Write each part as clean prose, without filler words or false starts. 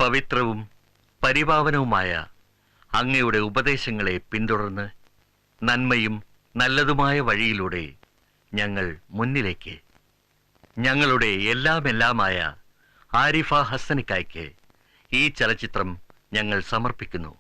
പവിത്രവും പരിപാവനവുമായ അങ്ങയുടെ ഉപദേശങ്ങളെ പിന്തുടർന്ന് നന്മയും നല്ലതുമായ വഴിയിലൂടെ ഞങ്ങൾ മുന്നിലേക്ക് ഞങ്ങളുടെ എല്ലാമെല്ലാമായ ആരിഫ ഹസനിക്കായ്ക്ക് ഈ ചലച്ചിത്രം ഞങ്ങൾ സമർപ്പിക്കുന്നു.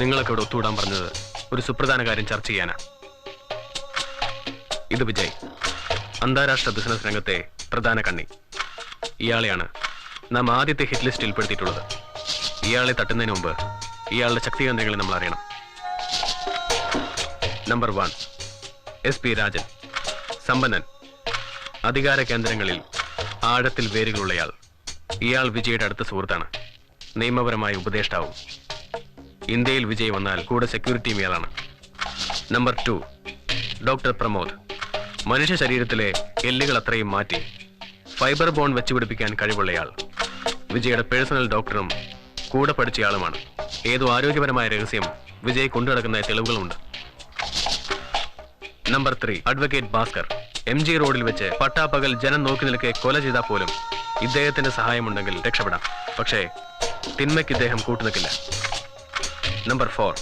നിങ്ങളൊക്കെ ഇവിടെ ഒത്തുകൂടാൻ പറഞ്ഞത് ഒരു സുപ്രധാന കാര്യം ചർച്ച ചെയ്യാനാ. ഇത് വിജയ്, അന്താരാഷ്ട്ര ബിസിനസ് രംഗത്തെ പ്രധാന കണ്ണി. ഇയാളെയാണ് നാം ആദ്യത്തെ ഹിറ്റ് ലിസ്റ്റിൽ പെടുത്തിയിട്ടുള്ളത്. ഇയാളെ തട്ടുന്നതിന് മുമ്പ് ഇയാളുടെ ശക്തികേന്ദ്രങ്ങളെ നമ്മൾ അറിയണം. Number 1, SP Rajan. സമ്പന്നൻ, അധികാര കേന്ദ്രങ്ങളിൽ ആഴത്തിൽ വേരുകളുള്ളയാൾ. ഇയാൾ വിജയുടെ അടുത്ത സുഹൃത്താണ്, നിയമപരമായ ഉപദേഷ്ടാവും. ഇന്ത്യയിൽ വിജയ് വന്നാൽ കൂടെ സെക്യൂരിറ്റിയും ഇയാളാണ്. Number 2, doctor Pramod. മനുഷ്യ ശരീരത്തിലെ എല്ലുകൾ അത്രയും മാറ്റി ഫൈബർ ബോൺ വെച്ചുപിടിപ്പിക്കാൻ കഴിവുള്ളയാൾ. വിജയുടെ പേഴ്സണൽ ഡോക്ടറും കൂടെ പഠിച്ചയാളുമാണ്. ഏതോ ആരോഗ്യപരമായ രഹസ്യം വിജയ് കൊണ്ടുനടക്കുന്ന തെളിവുകളുണ്ട്. Number 3, advocate Bhaskar. MG റോഡിൽ വെച്ച് പട്ടാപ്പകൽ ജനം നോക്കി നിൽക്കെ കൊല ചെയ്താൽ പോലും ഇദ്ദേഹത്തിന്റെ സഹായമുണ്ടെങ്കിൽ രക്ഷപ്പെടാം. പക്ഷേ തിന്മയ്ക്ക് ഇദ്ദേഹം കൂട്ടുനിൽക്കില്ല. നമ്പർ 4,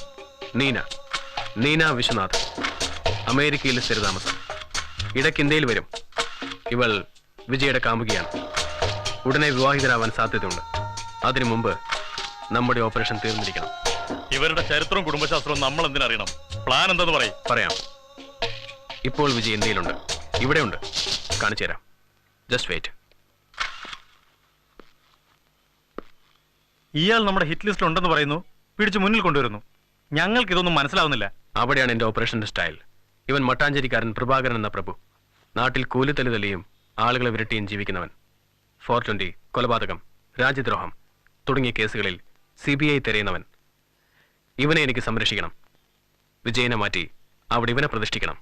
നീന വിശ്വനാഥ്. അമേരിക്കയിൽ സ്ഥിരതാമസം. ഇടയ്ക്ക് ഇന്ത്യയിൽ വരും. ഇവൾ വിജയുടെ കാമുകിയാണ്. ഉടനെ വിവാഹിതരാവാൻ സാധ്യതയുണ്ട്. അതിനു മുമ്പ് നമ്മുടെ ഓപ്പറേഷൻ തീർന്നിരിക്കണം. ഇവരുടെ ചരിത്രവും കുടുംബശാസ്ത്രവും നമ്മൾ എന്തിനറിയണം? പ്ലാൻ എന്തെന്ന് പറയാം. ഇപ്പോൾ വിജയ് ഇന്ത്യയിലുണ്ട്, ഇവിടെയുണ്ട്. കാണിച്ചു തരാം. Just wait. ഇയാൾ നമ്മുടെ ഹിറ്റ് ലിസ്റ്റിൽ ഉണ്ടെന്ന് പറയുന്നു, പിടിച്ച് മുന്നിൽ കൊണ്ടുവരുന്നു. ഞങ്ങൾക്ക് ഇതൊന്നും മനസ്സിലാവുന്നില്ല. അവിടെയാണ് എന്റെ ഓപ്പറേഷന്റെ സ്റ്റൈൽ. ഇവൻ മട്ടാഞ്ചേരിക്കാരൻ പ്രഭാകരൻ എന്ന പ്രഭു. നാട്ടിൽ കൂലിത്തല്ലി തല്ലിയും ആളുകളെ വിരട്ടിയും ജീവിക്കുന്നവൻ. 420, കൊലപാതകം, രാജ്യദ്രോഹം തുടങ്ങിയ കേസുകളിൽ CBI തിരയുന്നവൻ. ഇവനെ എനിക്ക് സംരക്ഷിക്കണം. വിജയനെ മാറ്റി അവിടെ ഇവനെ പ്രതിഷ്ഠിക്കണം.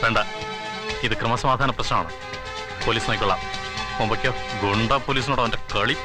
വേണ്ട, ഇത് ക്രമസമാധാന പ്രശ്നമാണ്. പോലീസ് നോക്കിക്കൊള്ളാം. മുമ്പൊക്കെയോ ഗുണ്ട പോലീസിനോട് അവന്റെ കളി.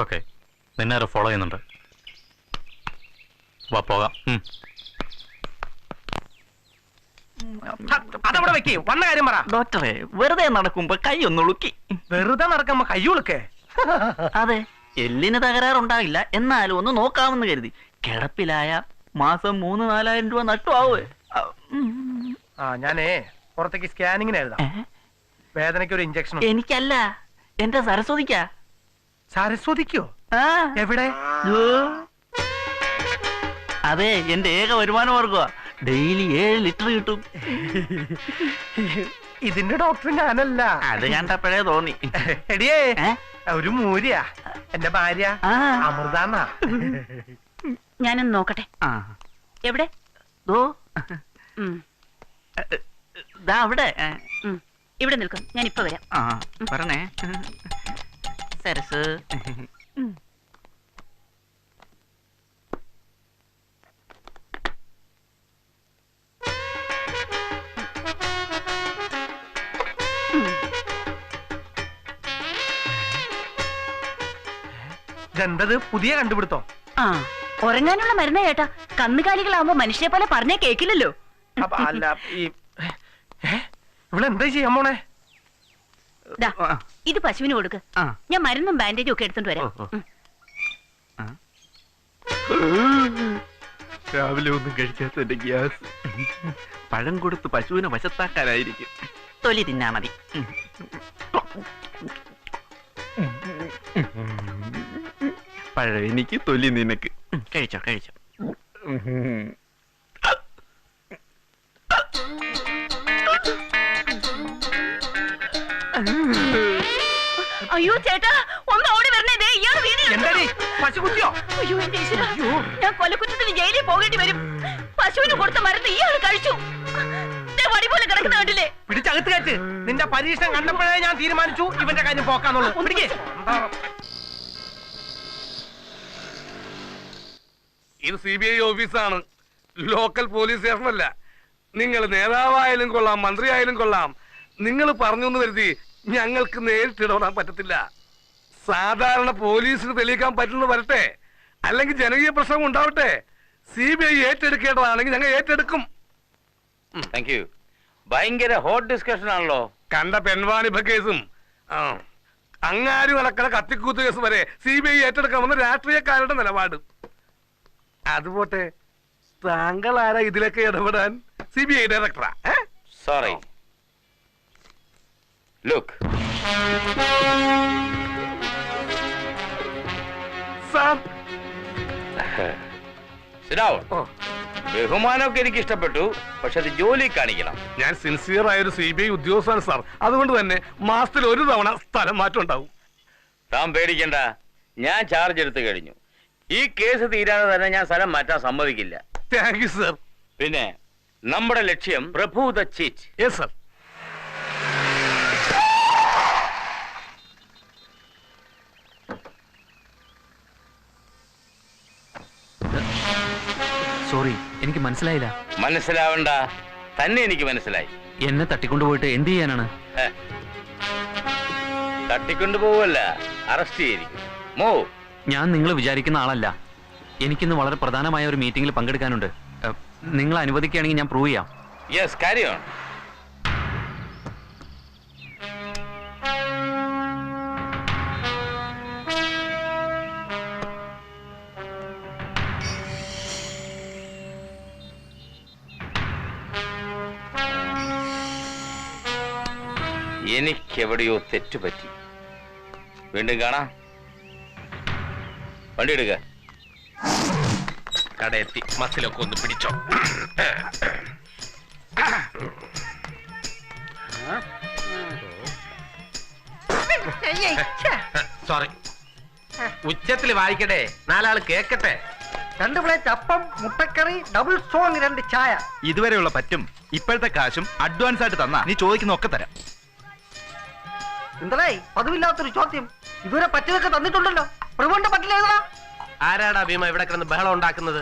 ഓക്കെ, നിന്നെ ആരോ ഫോളോ ചെയ്യുന്നുണ്ട്. വാ പോകാം. അതവിടെ വെക്കേ, വന്ന കാര്യം പറ. ഡോക്ടറെ, വെറുതെ നടക്കുമ്പോ കൈ ഒന്നുളുക്കി. വെറുതെ നടക്കുമ്പോ കയ്യുളുക്കേ? അതെ, എല്ലിന് തകരാറുണ്ടാകില്ല, എന്നാലും ഒന്ന് നോക്കാമെന്ന് കരുതി. കിടപ്പിലായ മാസം 3-4,000 രൂപ നട്ടുവാവേ. ഞാനേ പുറത്തേക്ക് സ്കാനിങ്ങിന് എഴുതാം. വേദനയ്ക്ക് ഒരു ഇഞ്ചക്ഷൻ. എനിക്കല്ല, എന്റെ സരസ്വതിക്കാ. സരസ്വതിക്കോ? എവിടെ? അതെ, എന്റെ ഏക വരുമാനം ഓർക്കുക. ഡെയിലി 7 ലിറ്റർ കിട്ടും. ഇതിന്റെ ഡോക്ടർ ഞാനല്ല. അത് കണ്ടപ്പോഴേ തോന്നി. എടിയേ, ഒരു മൂരിയാ എന്റെ ഭാര്യ അമൃതാന്നാ. ഞാനൊന്ന് നോക്കട്ടെ. എവിടെ? അവിടെ ഇവിടെ നിൽക്കും, ഞാൻ ഇപ്പൊ വരാം. പറഞ്ഞേ സരസ്. ഇതെന്തത്, പുതിയ കണ്ടുപിടുത്തോ? ഉറങ്ങാനുള്ള മരുന്ന് ചേട്ടാ. കന്നുകാലികളാവുമ്പോ മനുഷ്യരെ പോലെ പറഞ്ഞേ കേക്കില്ലല്ലോ. അല്ല, ഇവളെന്താ ചെയ്യാൻ പോണേ? ഇത് പശുവിന് കൊടുക്ക്. ഞാൻ മരുന്നും ബാൻഡേജും ഒക്കെ എടുത്തോണ്ട് വരാം. രാവിലെ ഒന്നും കഴിക്കാത്ത ഗ്യാസ്. പഴം കൊടുത്ത് പശുവിനെ വശത്താക്കാനായിരിക്കും. തൊലി തിന്നാ മതി. പഴം എനിക്ക്, തൊലി നിനക്ക്. കഴിച്ചോ കഴിച്ചോ. അയ്യോ ചേട്ടാ, ഒന്ന് ഓടി വരണേ. എന്താടി, പശു കുത്തിയോ? അയ്യോ എന്റെ ഈശ്വരാ, ഞാൻ കൊലക്കുറ്റത്തിന് ജയിലിൽ പോകേണ്ടി വരും. പശുവിന് കൊടുത്ത മരുന്ന് ഇയാൾ കഴിച്ചു. വടി പോലെ കിടക്കുന്ന കണ്ടില്ലേ? പിടിച്ചകത്ത് കയറ്റ്. നിന്റെ പരീക്ഷണം കണ്ടപ്പോഴേ ഞാൻ തീരുമാനിച്ചു ഇവന്റെ കാര്യം പോക്കാന്നുള്ളൂ. ഇത് CBI ഓഫീസാണ്, ലോക്കൽ പോലീസ് സ്റ്റേഷനല്ല. നിങ്ങൾ നേതാവായാലും കൊള്ളാം, മന്ത്രിയായാലും കൊള്ളാം, നിങ്ങൾ പറഞ്ഞു എന്ന് കരുതി ഞങ്ങൾക്ക് നേരിട്ട് ഇടപെടാൻ പറ്റത്തില്ല. സാധാരണ പോലീസിന് തെളിയിക്കാൻ പറ്റുന്നത് വരട്ടെ, അല്ലെങ്കിൽ ജനകീയ പ്രശ്നം ഉണ്ടാവട്ടെ. CBI ഏറ്റെടുക്കേണ്ടതാണെങ്കിൽ ഞങ്ങൾ ഏറ്റെടുക്കും. Thank you. ഭയങ്കര ഹോട്ട് ഡിസ്കഷൻ ആണല്ലോ. കണ്ട പെൺവാണിഭ കേസും അങ്ങാരി നടക്കുന്ന കത്തിക്കൂത്ത് കേസ് വരെ CBI ഏറ്റെടുക്കാമെന്ന് രാഷ്ട്രീയക്കാരുടെ നിലപാട്. അതുപോട്ടെ, താങ്കൾ ആരാ ഇതിലൊക്കെ ഇടപെടാൻ? CBI ഡയറക്ടറാ? Sorry. Look sir, sit down. ബഹുമാനമൊക്കെ എനിക്ക് ഇഷ്ടപ്പെട്ടു, പക്ഷെ അത് ജോലി കാണിക്കണം. ഞാൻ സിൻസിയർ ആയ ഒരു CBI ഉദ്യോഗസ്ഥനാണ് സാർ. അതുകൊണ്ട് തന്നെ മാസത്തിൽ ഒരു തവണ സ്ഥലം മാറ്റം ഉണ്ടാവും. താൻ പേടിക്കണ്ട, ഞാൻ ചാർജ് എടുത്തു കഴിഞ്ഞു. ഈ കേസ് തീരാതെ തന്നെ ഞാൻ സ്ഥലം മാറ്റാൻ സമ്മതിക്കില്ല. Thank you sir. പിന്നെ നമ്മുടെ ലക്ഷ്യം Prabhu the cheat. Yes sir. Sorry, എനിക്ക് മനസ്സിലായില്ല. മനസ്സിലാവണ്ട, തന്നെ എനിക്ക് മനസ്സിലായി. എന്നെ തട്ടിക്കൊണ്ടുപോയിട്ട് എന്ത് ചെയ്യാനാണ്? തട്ടിക്കൊണ്ടുപോവല്ല, അറസ്റ്റ് ചെയ്തിരിക്കും. മോ, ഞാൻ നിങ്ങൾ വിചാരിക്കുന്ന ആളല്ല. എനിക്കിന്ന് വളരെ പ്രധാനമായ ഒരു മീറ്റിംഗിൽ പങ്കെടുക്കാനുണ്ട്. നിങ്ങൾ അനുവദിക്കുകയാണെങ്കിൽ ഞാൻ പ്രൂവ് ചെയ്യാം. Yes, carry on. എനിക്കെവിടെയോ തെറ്റുപറ്റി. വീണ്ടും കാണാം. വണ്ടി എടുക്ക. കടയെത്തി മസിലൊക്കെ ഒന്ന് പിടിച്ചോ. സോറി, ഉച്ചത്തിൽ വായിക്കട്ടെ, നാലാള് കേക്കട്ടെ. 2 പ്ലേറ്റ് അപ്പം, മുട്ടക്കറി, ഡബിൾ സ്ട്രോങ് 2 ചായ. ഇതുവരെയുള്ള പറ്റും ഇപ്പോഴത്തെ കാശും അഡ്വാൻസ് ആയിട്ട് തന്നാ നീ ചോദിക്കുന്ന ഒക്കെ തരാം. എന്താ പതിവില്ലാത്തൊരു ചോദ്യം? ഇതുവരെ പറ്റിയതൊക്കെ തന്നിട്ടുണ്ടല്ലോ. പ്രഭുവിന്റെ പറ്റില്ല ഏതാ? ആരാടാ ഭീമ ഇവിടെ കിടന്ന് ബഹളം ഉണ്ടാക്കുന്നത്?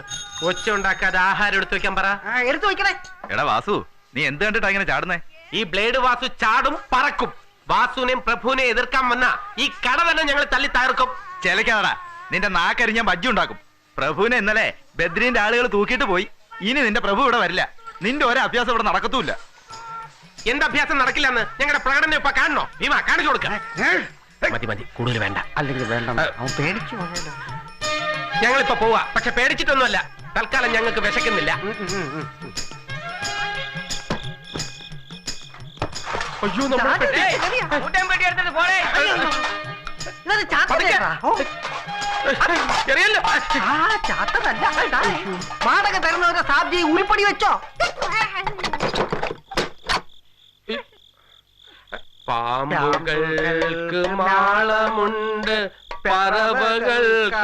ഒച്ച ഉണ്ടാക്കാതെ ആഹാരം എടുത്തു വെക്കാൻ പറ. എടുത്തു വെക്കണേ. എടാ വാസു, നീ എന്ത് കണ്ടിട്ടാ ഇങ്ങനെ ചാടുന്നേ? ഈ ബ്ലേഡ് വാസു ചാടും പറക്കും. വാസുവിനെയും പ്രഭുവിനെയും എതിർക്കാൻ വന്ന ഈ കട തന്നെ ഞങ്ങൾ തല്ലി തകർക്കും. ചിലക്കാടാ, നിന്റെ നാക്കരിഞ്ഞാൻ ബജ്ജി ഉണ്ടാക്കും. പ്രഭുവിനെ ഇന്നലെ ബദ്രീന്റെ ആളുകൾ തൂക്കിയിട്ട് പോയി. ഇനി നിന്റെ പ്രഭു ഇവിടെ വരില്ല. നിന്റെ ഒരേ അഭ്യാസം ഇവിടെ നടക്കത്തൂല്ല. എന്ത് അഭ്യാസം നടക്കില്ലെന്ന് ഞങ്ങളുടെ പ്രകടനം ഇപ്പൊ കാണണോ? ഭീമ കാണിച്ചു കൊടുക്ക. മതി മതി, കൂടുതൽ വേണ്ട. അല്ലെങ്കിൽ വേണ്ട, അവൻ പേടിച്ചു പോയല്ലോ. ഞങ്ങളിപ്പോ പോവാ, പക്ഷെ പേടിച്ചിട്ടൊന്നുമല്ല. തൽക്കാലം ഞങ്ങൾക്ക് വിശക്കുന്നില്ല. അയ്യോ, വാടക തരുന്നവരെ സാധ്യ ഉരുപ്പടി വെച്ചോ. പാമ്പുകൾക്ക് മാളമുണ്ട്, പറവകൾക്ക്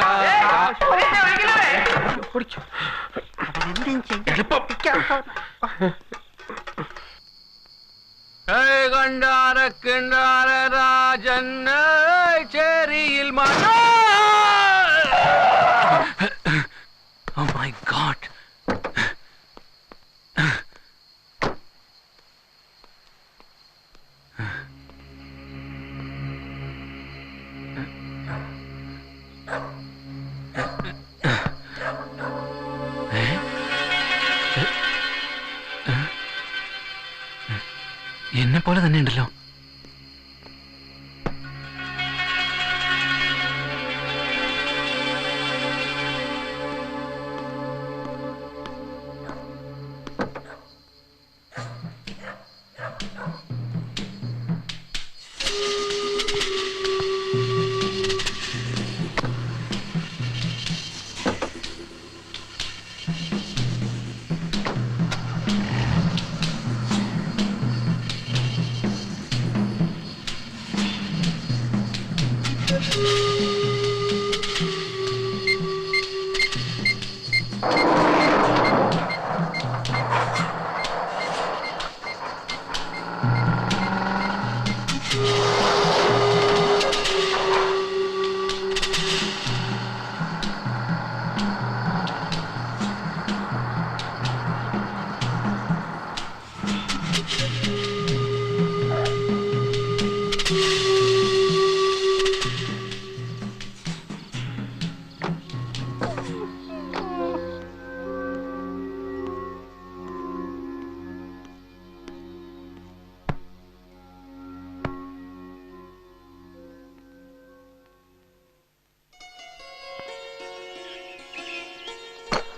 രാജൻ ചേരിയിൽ Oh my God. എന്നെ പോലെ തന്നെ ഉണ്ടല്ലോ.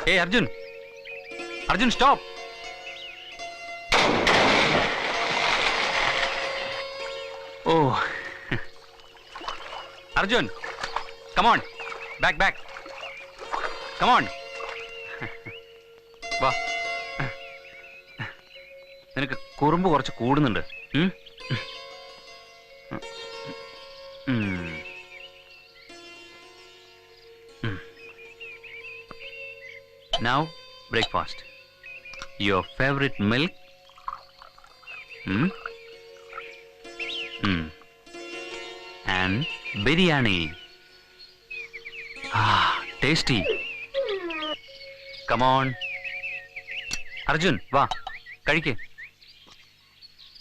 Hey Arjun! Arjun, stop! Oh! Arjun! Come on! Back! Come on! വാ. നിനക്ക് കുറുമ്പ് കുറച്ച് കൂടുന്നുണ്ട്. Now breakfast. Your favorite milk. And biryani. Tasty. Come on. Arjun, va. Kadike.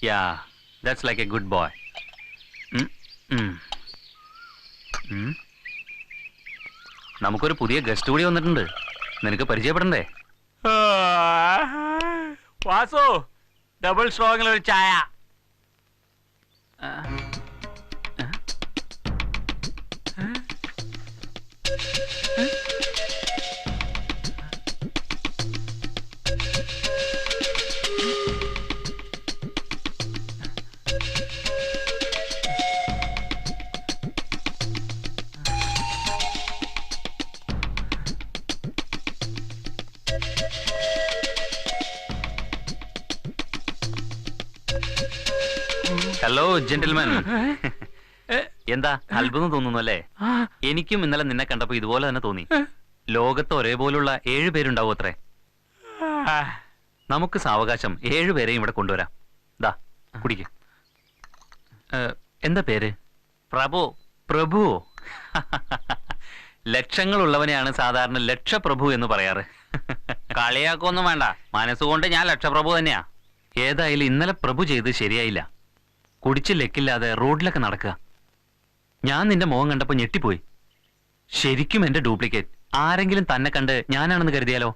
Yeah, that's like a good boy. നമുക്കൊരു പുതിയ ഗസ്റ്റ് കൂടി വന്നിട്ടുണ്ട്. നിനക്ക് പരിചയപ്പെടണ്ടേ? വാസു, ഡബിൾ സ്ട്രോങ്ങിലൊരു ചായ. Hello gentleman. എന്താ അത്ഭുതം തോന്നുന്നു അല്ലേ? എനിക്കും ഇന്നലെ നിന്നെ കണ്ടപ്പോ ഇതുപോലെ തന്നെ തോന്നി. ലോകത്ത് ഒരേപോലുള്ള 7 പേരുണ്ടാവും അത്രേ. നമുക്ക് സാവകാശം 7 പേരെയും ഇവിടെ കൊണ്ടുവരാം. ദാ കുടിക്ക്. എന്താ പേര്? പ്രഭു. പ്രഭുവോ? ലക്ഷങ്ങളുള്ളവനെയാണ് സാധാരണ ലക്ഷപ്രഭു എന്ന് പറയാറ്. കളിയാക്കൊന്നും വേണ്ട, മനസ്സുകൊണ്ട് ഞാൻ ലക്ഷപ്രഭു തന്നെയാ. ഏതായാലും ഇന്നലെ പ്രഭു ചെയ്ത് ശരിയായില്ല. കുടിച്ച് ലെക്കില്ലാതെ റോഡിലൊക്കെ നടക്കുക. ഞാൻ നിന്റെ മുഖം കണ്ടപ്പോ ഞെട്ടിപ്പോയി. ശരിക്കും എന്റെ ഡ്യൂപ്ലിക്കേറ്റ്. ആരെങ്കിലും തന്നെ കണ്ട് ഞാനാണെന്ന് കരുതിയാലോ?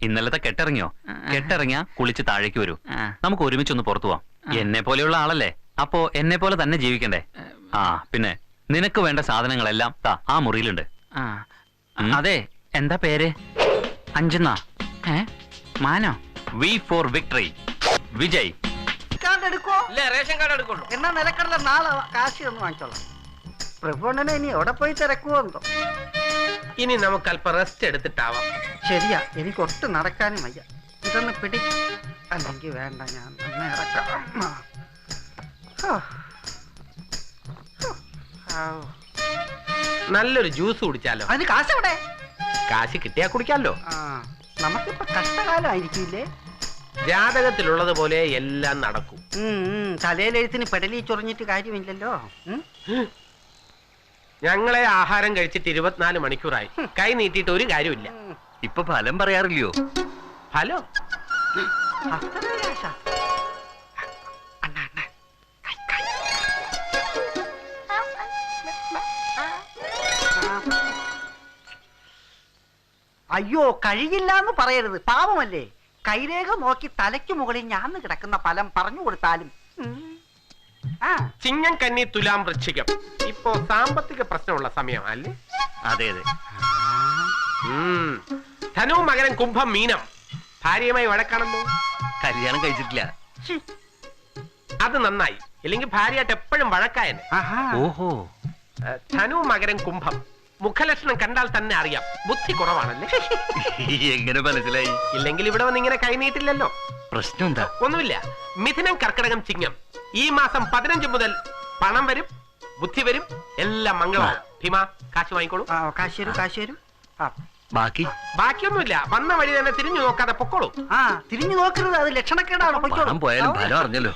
ഇന്നലത്തെ കെട്ടിറങ്ങിയോ? കെട്ടിറങ്ങിയാ കുളിച്ച് താഴേക്ക് വരൂ. നമുക്ക് ഒരുമിച്ചൊന്ന് പുറത്തു പോവാം. എന്നെ പോലെയുള്ള ആളല്ലേ, അപ്പോ എന്നെ പോലെ തന്നെ ജീവിക്കണ്ടേ? പിന്നെ നിനക്ക് വേണ്ട സാധനങ്ങളെല്ലാം ആ മുറിയിലുണ്ട്. അതെ, എന്താ പേര്? അഞ്ജന. മാനോ? V for victory. Vijay. Ration card എടുക്കുള്ളൂ. എന്നാ നിലക്കടല നാളെ കാശ് ഒന്ന് വാങ്ങിച്ചോളാം. പ്രഭുണ്ണനെ ഇനി എവിടെ പോയി തിരക്കുവോ എന്തോ. ഇനി നമുക്ക് അല്പം റെസ്റ്റ് എടുത്തിട്ടാവാം. ശരിയാ, എനിക്ക് ഒട്ടും നടക്കാനും വയ്യ. ഇതൊന്ന് പിടി, അല്ലെങ്കിൽ വേണ്ട, ഞാൻ ഒന്ന് ഇറക്കാം. നല്ലൊരു ജ്യൂസ് കുടിച്ചാലോ? അതിന് കാശ് എവിടെ? കാശ് കിട്ടിയാ കുടിക്കാലോ. നമുക്കിപ്പോ കഷ്ടകാലമായിരിക്കില്ലേ? ജാതകത്തിലുള്ളത് പോലെ എല്ലാം നടക്കും. തലയിലെഴുത്തിന് പെടലി ചൊറിഞ്ഞിട്ട് കാര്യമില്ലല്ലോ. ഞങ്ങളെ ആഹാരം കഴിച്ചിട്ട് 24 മണിക്കൂറായി. കൈ നീട്ടിയിട്ട് ഒരു കാര്യമില്ല. ഇപ്പൊ ഫലം പറയാറില്ലയോ? ഹലോ, അയ്യോ, കഴിയില്ല എന്ന് പറയരുത്, പാവമല്ലേ. കൈരേഖ നോക്കി തലയ്ക്ക് മുകളിൽ ഞാന്ന് കിടക്കുന്ന ഫലം പറഞ്ഞു കൊടുത്താലും. ചിങ്ങം, കന്നി, തുലാം, വൃശ്ചികം. ഇപ്പോ സാമ്പത്തിക പ്രശ്നമുള്ള സമയം അല്ലേ? അതെ അതെ. ധനു, മകരം, കുംഭം, മീനം. ഭാര്യയുമായി വഴക്കാണല്ലോ. കല്യാണം കഴിച്ചിട്ടില്ല. അത് നന്നായി, ഇല്ലെങ്കിൽ ഭാര്യയായിട്ട് എപ്പോഴും വഴക്കായനെ. ഓഹോ. ധനു, മകരം, കുംഭം. മുഖലക്ഷണം കണ്ടാൽ തന്നെ അറിയാം ബുദ്ധി കുറവാണല്ലേ. എങ്ങനെ മനസ്സിലായി? ഇല്ലെങ്കിൽ ഇവിടെ വന്ന് ഇങ്ങനെ കൈനീട്ടില്ലല്ലോ. പ്രശ്നം എന്താ? ഒന്നുമില്ല. മിഥുനം, കർക്കിടകം, ചിങ്ങം. ഈ മാസം 15 മുതൽ പണം വരും, ബുദ്ധി വരും, എല്ലാം മംഗളമാണ്. ഭീമ, കാശ് വാങ്ങിക്കോളൂ. കാശ് വരും. ബാക്കി ബാക്കിയൊന്നുമില്ല. വന്ന വഴി തന്നെ തിരിഞ്ഞു നോക്കാതെ പൊക്കോളൂ. തിരിഞ്ഞു നോക്കരുത്, അത് ലക്ഷണക്കേടാണ്. പണം പോയാലും ഫലം അറിഞ്ഞല്ലോ.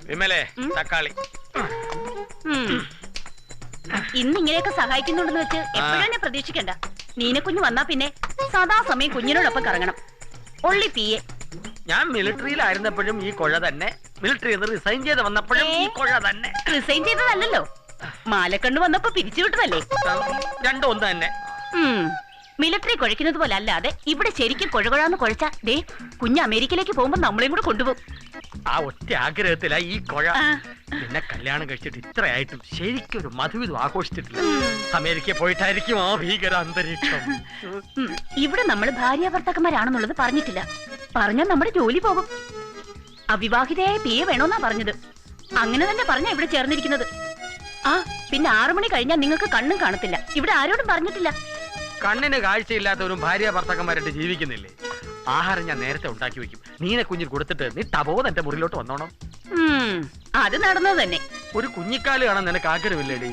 വിമലേ, തക്കാളി. ഇന്ന് ഇങ്ങനെയൊക്കെ സഹായിക്കുന്നുണ്ടെന്ന് വെച്ച് എപ്പോഴും എന്നെ പ്രതീക്ഷിക്കണ്ട. നീനക്കുഞ്ഞ് വന്നാ പിന്നെ സദാസമയം കുഞ്ഞിനോടൊപ്പം കറങ്ങണം. ഒള്ളി പിയെ. ഞാൻ മിലിറ്ററിയിലായിരുന്നപ്പോഴും ഈ കൊഴ തന്നെ, മിലിറ്ററിയിൽ നിന്ന് റിസൈൻ ചെയ്ത് വന്നപ്പോഴും ഈ കൊഴ തന്നെ. റിസൈൻ ചെയ്തതല്ലോ, മാലക്കണ്ണു വന്നപ്പോ പിരിച്ചുവിട്ടതല്ലേ. രണ്ടും ഒന്ന് തന്നെ. മിലിറ്ററി കുഴക്കുന്നത് പോലെ അല്ലാതെ ഇവിടെ ശരിക്കും കുഴകുഴാന്ന് കുഴച്ചാ ദേ കുഞ്ഞ് അമേരിക്കയിലേക്ക് പോകുമ്പോ നമ്മളെയും കൂടെ കൊണ്ടുപോകും. ആ ഒറ്റ ആഗ്രഹത്തിലാ ഈ കുഴ. പിന്നെ കല്യാണം കഴിച്ചിട്ട് ഇത്രയായിട്ടും ശരിക്കും ഒരു മധുവിധം ആഘോഷിച്ചിട്ടില്ല. അമേരിക്കയിൽ പോയിട്ടായിരിക്കും ആ ഭീകര അന്തരീക്ഷം. ഇവിടെ നമ്മൾ ഭാര്യ ഭർത്താക്കന്മാരാണെന്നുള്ളത് പറഞ്ഞിട്ടില്ല. പറഞ്ഞാൽ നമ്മുടെ ജോലി പോകും. അവിവാഹിതയായ പിയെ വേണോന്നാ പറഞ്ഞത്. അങ്ങനെ തന്നെ പറഞ്ഞ ഇവിടെ ചേർന്നിരിക്കുന്നത്. ആ പിന്നെ 6 മണി കഴിഞ്ഞാൽ നിങ്ങൾക്ക് കണ്ണും കാണത്തില്ല. ഇവിടെ ആരോടും പറഞ്ഞിട്ടില്ല. കണ്ണിന് കാഴ്ചയില്ലാത്തവരും ഭാര്യ ഭർത്താക്കന്മാരായിട്ട് ജീവിക്കുന്നില്ലേ? ആഹാരം ഞാൻ നേരത്തെ ഉണ്ടാക്കി വെക്കും. നീനെ കുഞ്ഞിന് കൊടുത്തിട്ട് നീ തപോത് എന്റെ മുറിയിലോട്ട് വന്നോണം. അത് നടന്നത് തന്നെ. ഒരു കുഞ്ഞിക്കാല് കാണാൻ നിനക്ക് ആഗ്രഹമില്ലേടി?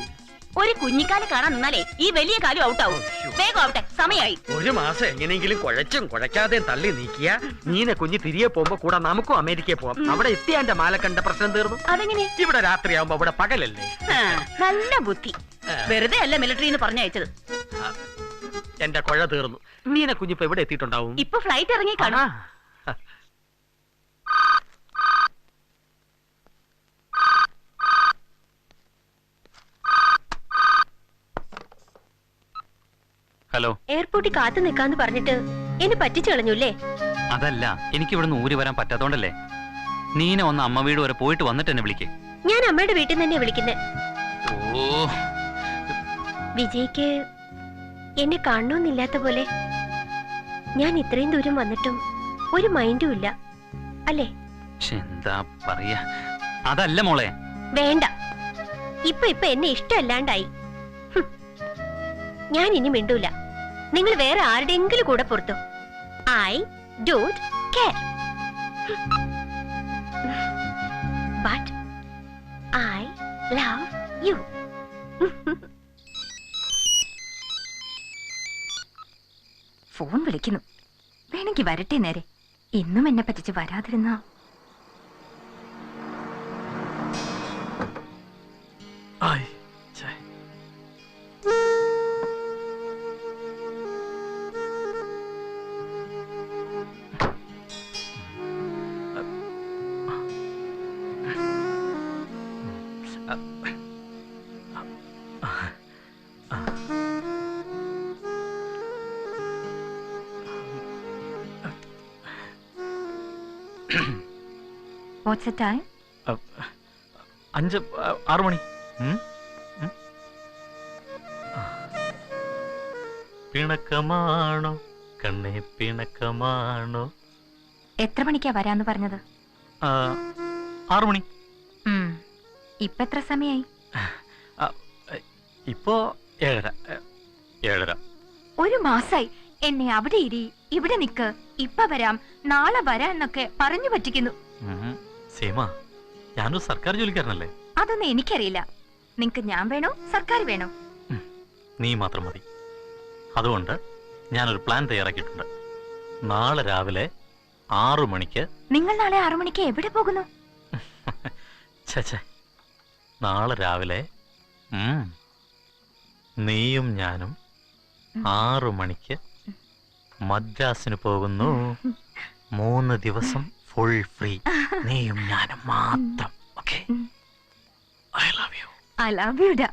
ഒരു കുഞ്ഞിക്കാല് കാണാൻ നിന്നാലേ ഈ വലിയ കാലും ഔട്ടാവും. വേഗം ആവട്ടെ, സമയായി. ഒരു മാസം എങ്ങനെയെങ്കിലും കുഴച്ചും കുഴയ്ക്കാതെയും തള്ളി നീക്കിയ നീനെ കുഞ്ഞ് തിരികെ പോകുമ്പോ കൂടെ നമുക്കും അമേരിക്കയിൽ പോവാം. അവിടെ എത്തിയ എന്റെ മാലക്കണ്ട പ്രശ്നം തീർന്നു. അതെങ്ങനെ? ഇവിടെ രാത്രിയാവുമ്പോ അവിടെ പകലല്ലേ? നല്ല ബുദ്ധി. വെറുതെ അല്ല മിലിറ്ററിന്ന് പറഞ്ഞയച്ചത്. എന്റെ കുഴ തീർന്നു. നീനെ കുഞ്ഞിപ്പോ എവിടെ എത്തിയിട്ടുണ്ടാവും? ഇപ്പൊ ഫ്ലൈറ്റ് ഇറങ്ങി കാണാം. ഹലോ. എയർപോർട്ടിൽ കാത്തു നിൽക്കാന്ന് പറഞ്ഞിട്ട് എന്നെ പറ്റിച്ചു കളഞ്ഞൂല്ലേ? അതല്ല, എനിക്ക് ഇവിടുന്ന് ഊരി വരാൻ പറ്റാത്തോണ്ടല്ലേ. നീന ഒന്ന് അമ്മ വീട് വരെ പോയിട്ട് വന്നിട്ട് എന്നെ വിളിക്കേ. ഞാൻ അമ്മയുടെ വീട്ടിൽ നിന്ന് തന്നെ വിളിക്കുന്നേ. ഓ, വിജയ്ക്ക് എന്നെ കാണണമെന്നില്ലാത്ത പോലെ. ഞാൻ ഇത്രയും ദൂരം വന്നിട്ടും ഒരു മൈൻഡും ഇല്ല അല്ലേ? എന്താ പറയാ? അതല്ല മോളെ. വേണ്ട, ഇപ്പൊ എന്നെ ഇഷ്ടമല്ലാണ്ടായി. ഞാൻ ഇനി മിണ്ടൂല. നിങ്ങൾ വേറെ ആരുടെയെങ്കിലും കൂടെ പുറത്തോ. I don't care. But I love you. Phone വിളിക്കുന്നു. വേണമെങ്കിൽ വരട്ടെ നേരെ. ഇന്നും എന്നെ പറ്റിച്ച് വരാതിരുന്ന What's the time? 6 മണി. പിണക്കമാണോ കണ്ണേ പിണക്കമാണോ? എത്ര മണിക്കാ വരാന്ന് പറഞ്ഞത്? 6 മണി. ഇപ്പൊ എത്ര സമയായി? ഇപ്പോ 7:30. ഒരു മാസായി എന്നെ അവിടെ ഇരി, ഇവിടെ നിക്ക്, ഇപ്പൊ വരാം, നാളെ വരാം എന്നൊക്കെ പറഞ്ഞു പറ്റിക്കുന്നു. സീമ, ഞാനൊരു സർക്കാർ ജോലിക്കാരനല്ലേ? അതൊന്നും എനിക്കറിയില്ല. നിങ്ങക്ക് ഞാൻ വേണോ സർക്കാർ വേണോ? നീ മാത്രം മതി. അതുകൊണ്ട് ഞാനൊരു പ്ലാൻ തയ്യാറാക്കിയിട്ടുണ്ട്. നാളെ രാവിലെ 6 മണിക്ക്. നിങ്ങൾ നാളെ 6 മണിക്ക് എവിടെ പോകുന്നു? ചേ, നാളെ രാവിലെ നീയും ഞാനും 6 മണിക്ക് മദ്രാസിന് പോകുന്നു. 3 ദിവസം ഫുൾ ഫ്രീ. നീയും ഞാനും മാത്രം. Okay? I love you. I love you ഡാ.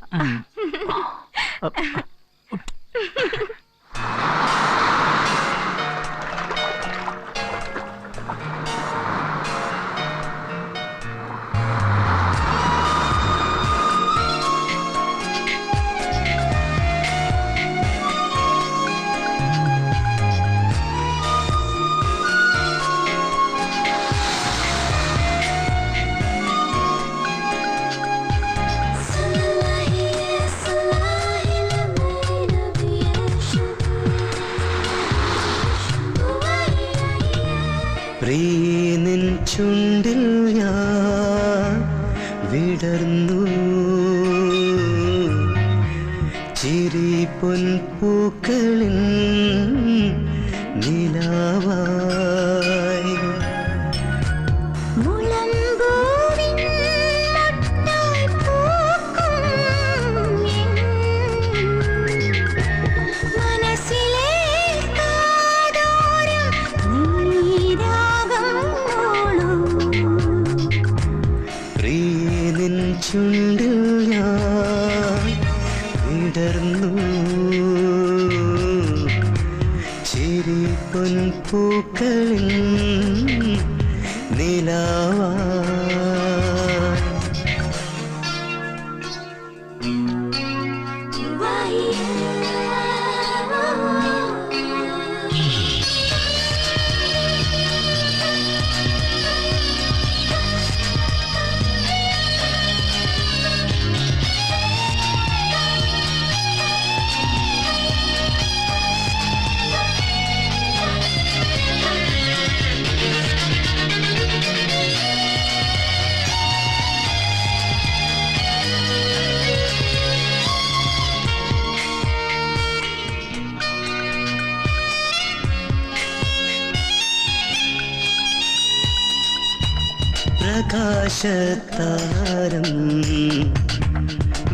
പ്രിയനിൻ ചുണ്ടിൽ ഞാൻ വിടർന്നു ചിരി പൊൻപൂക്കളിൻ നിലാവായി. ചുണ്ടിൽ ഞാൻ വിടർന്നു ചിരി പൊൻപൂക്കളിൻ നിലാവായി. പ്രകാശത്താരം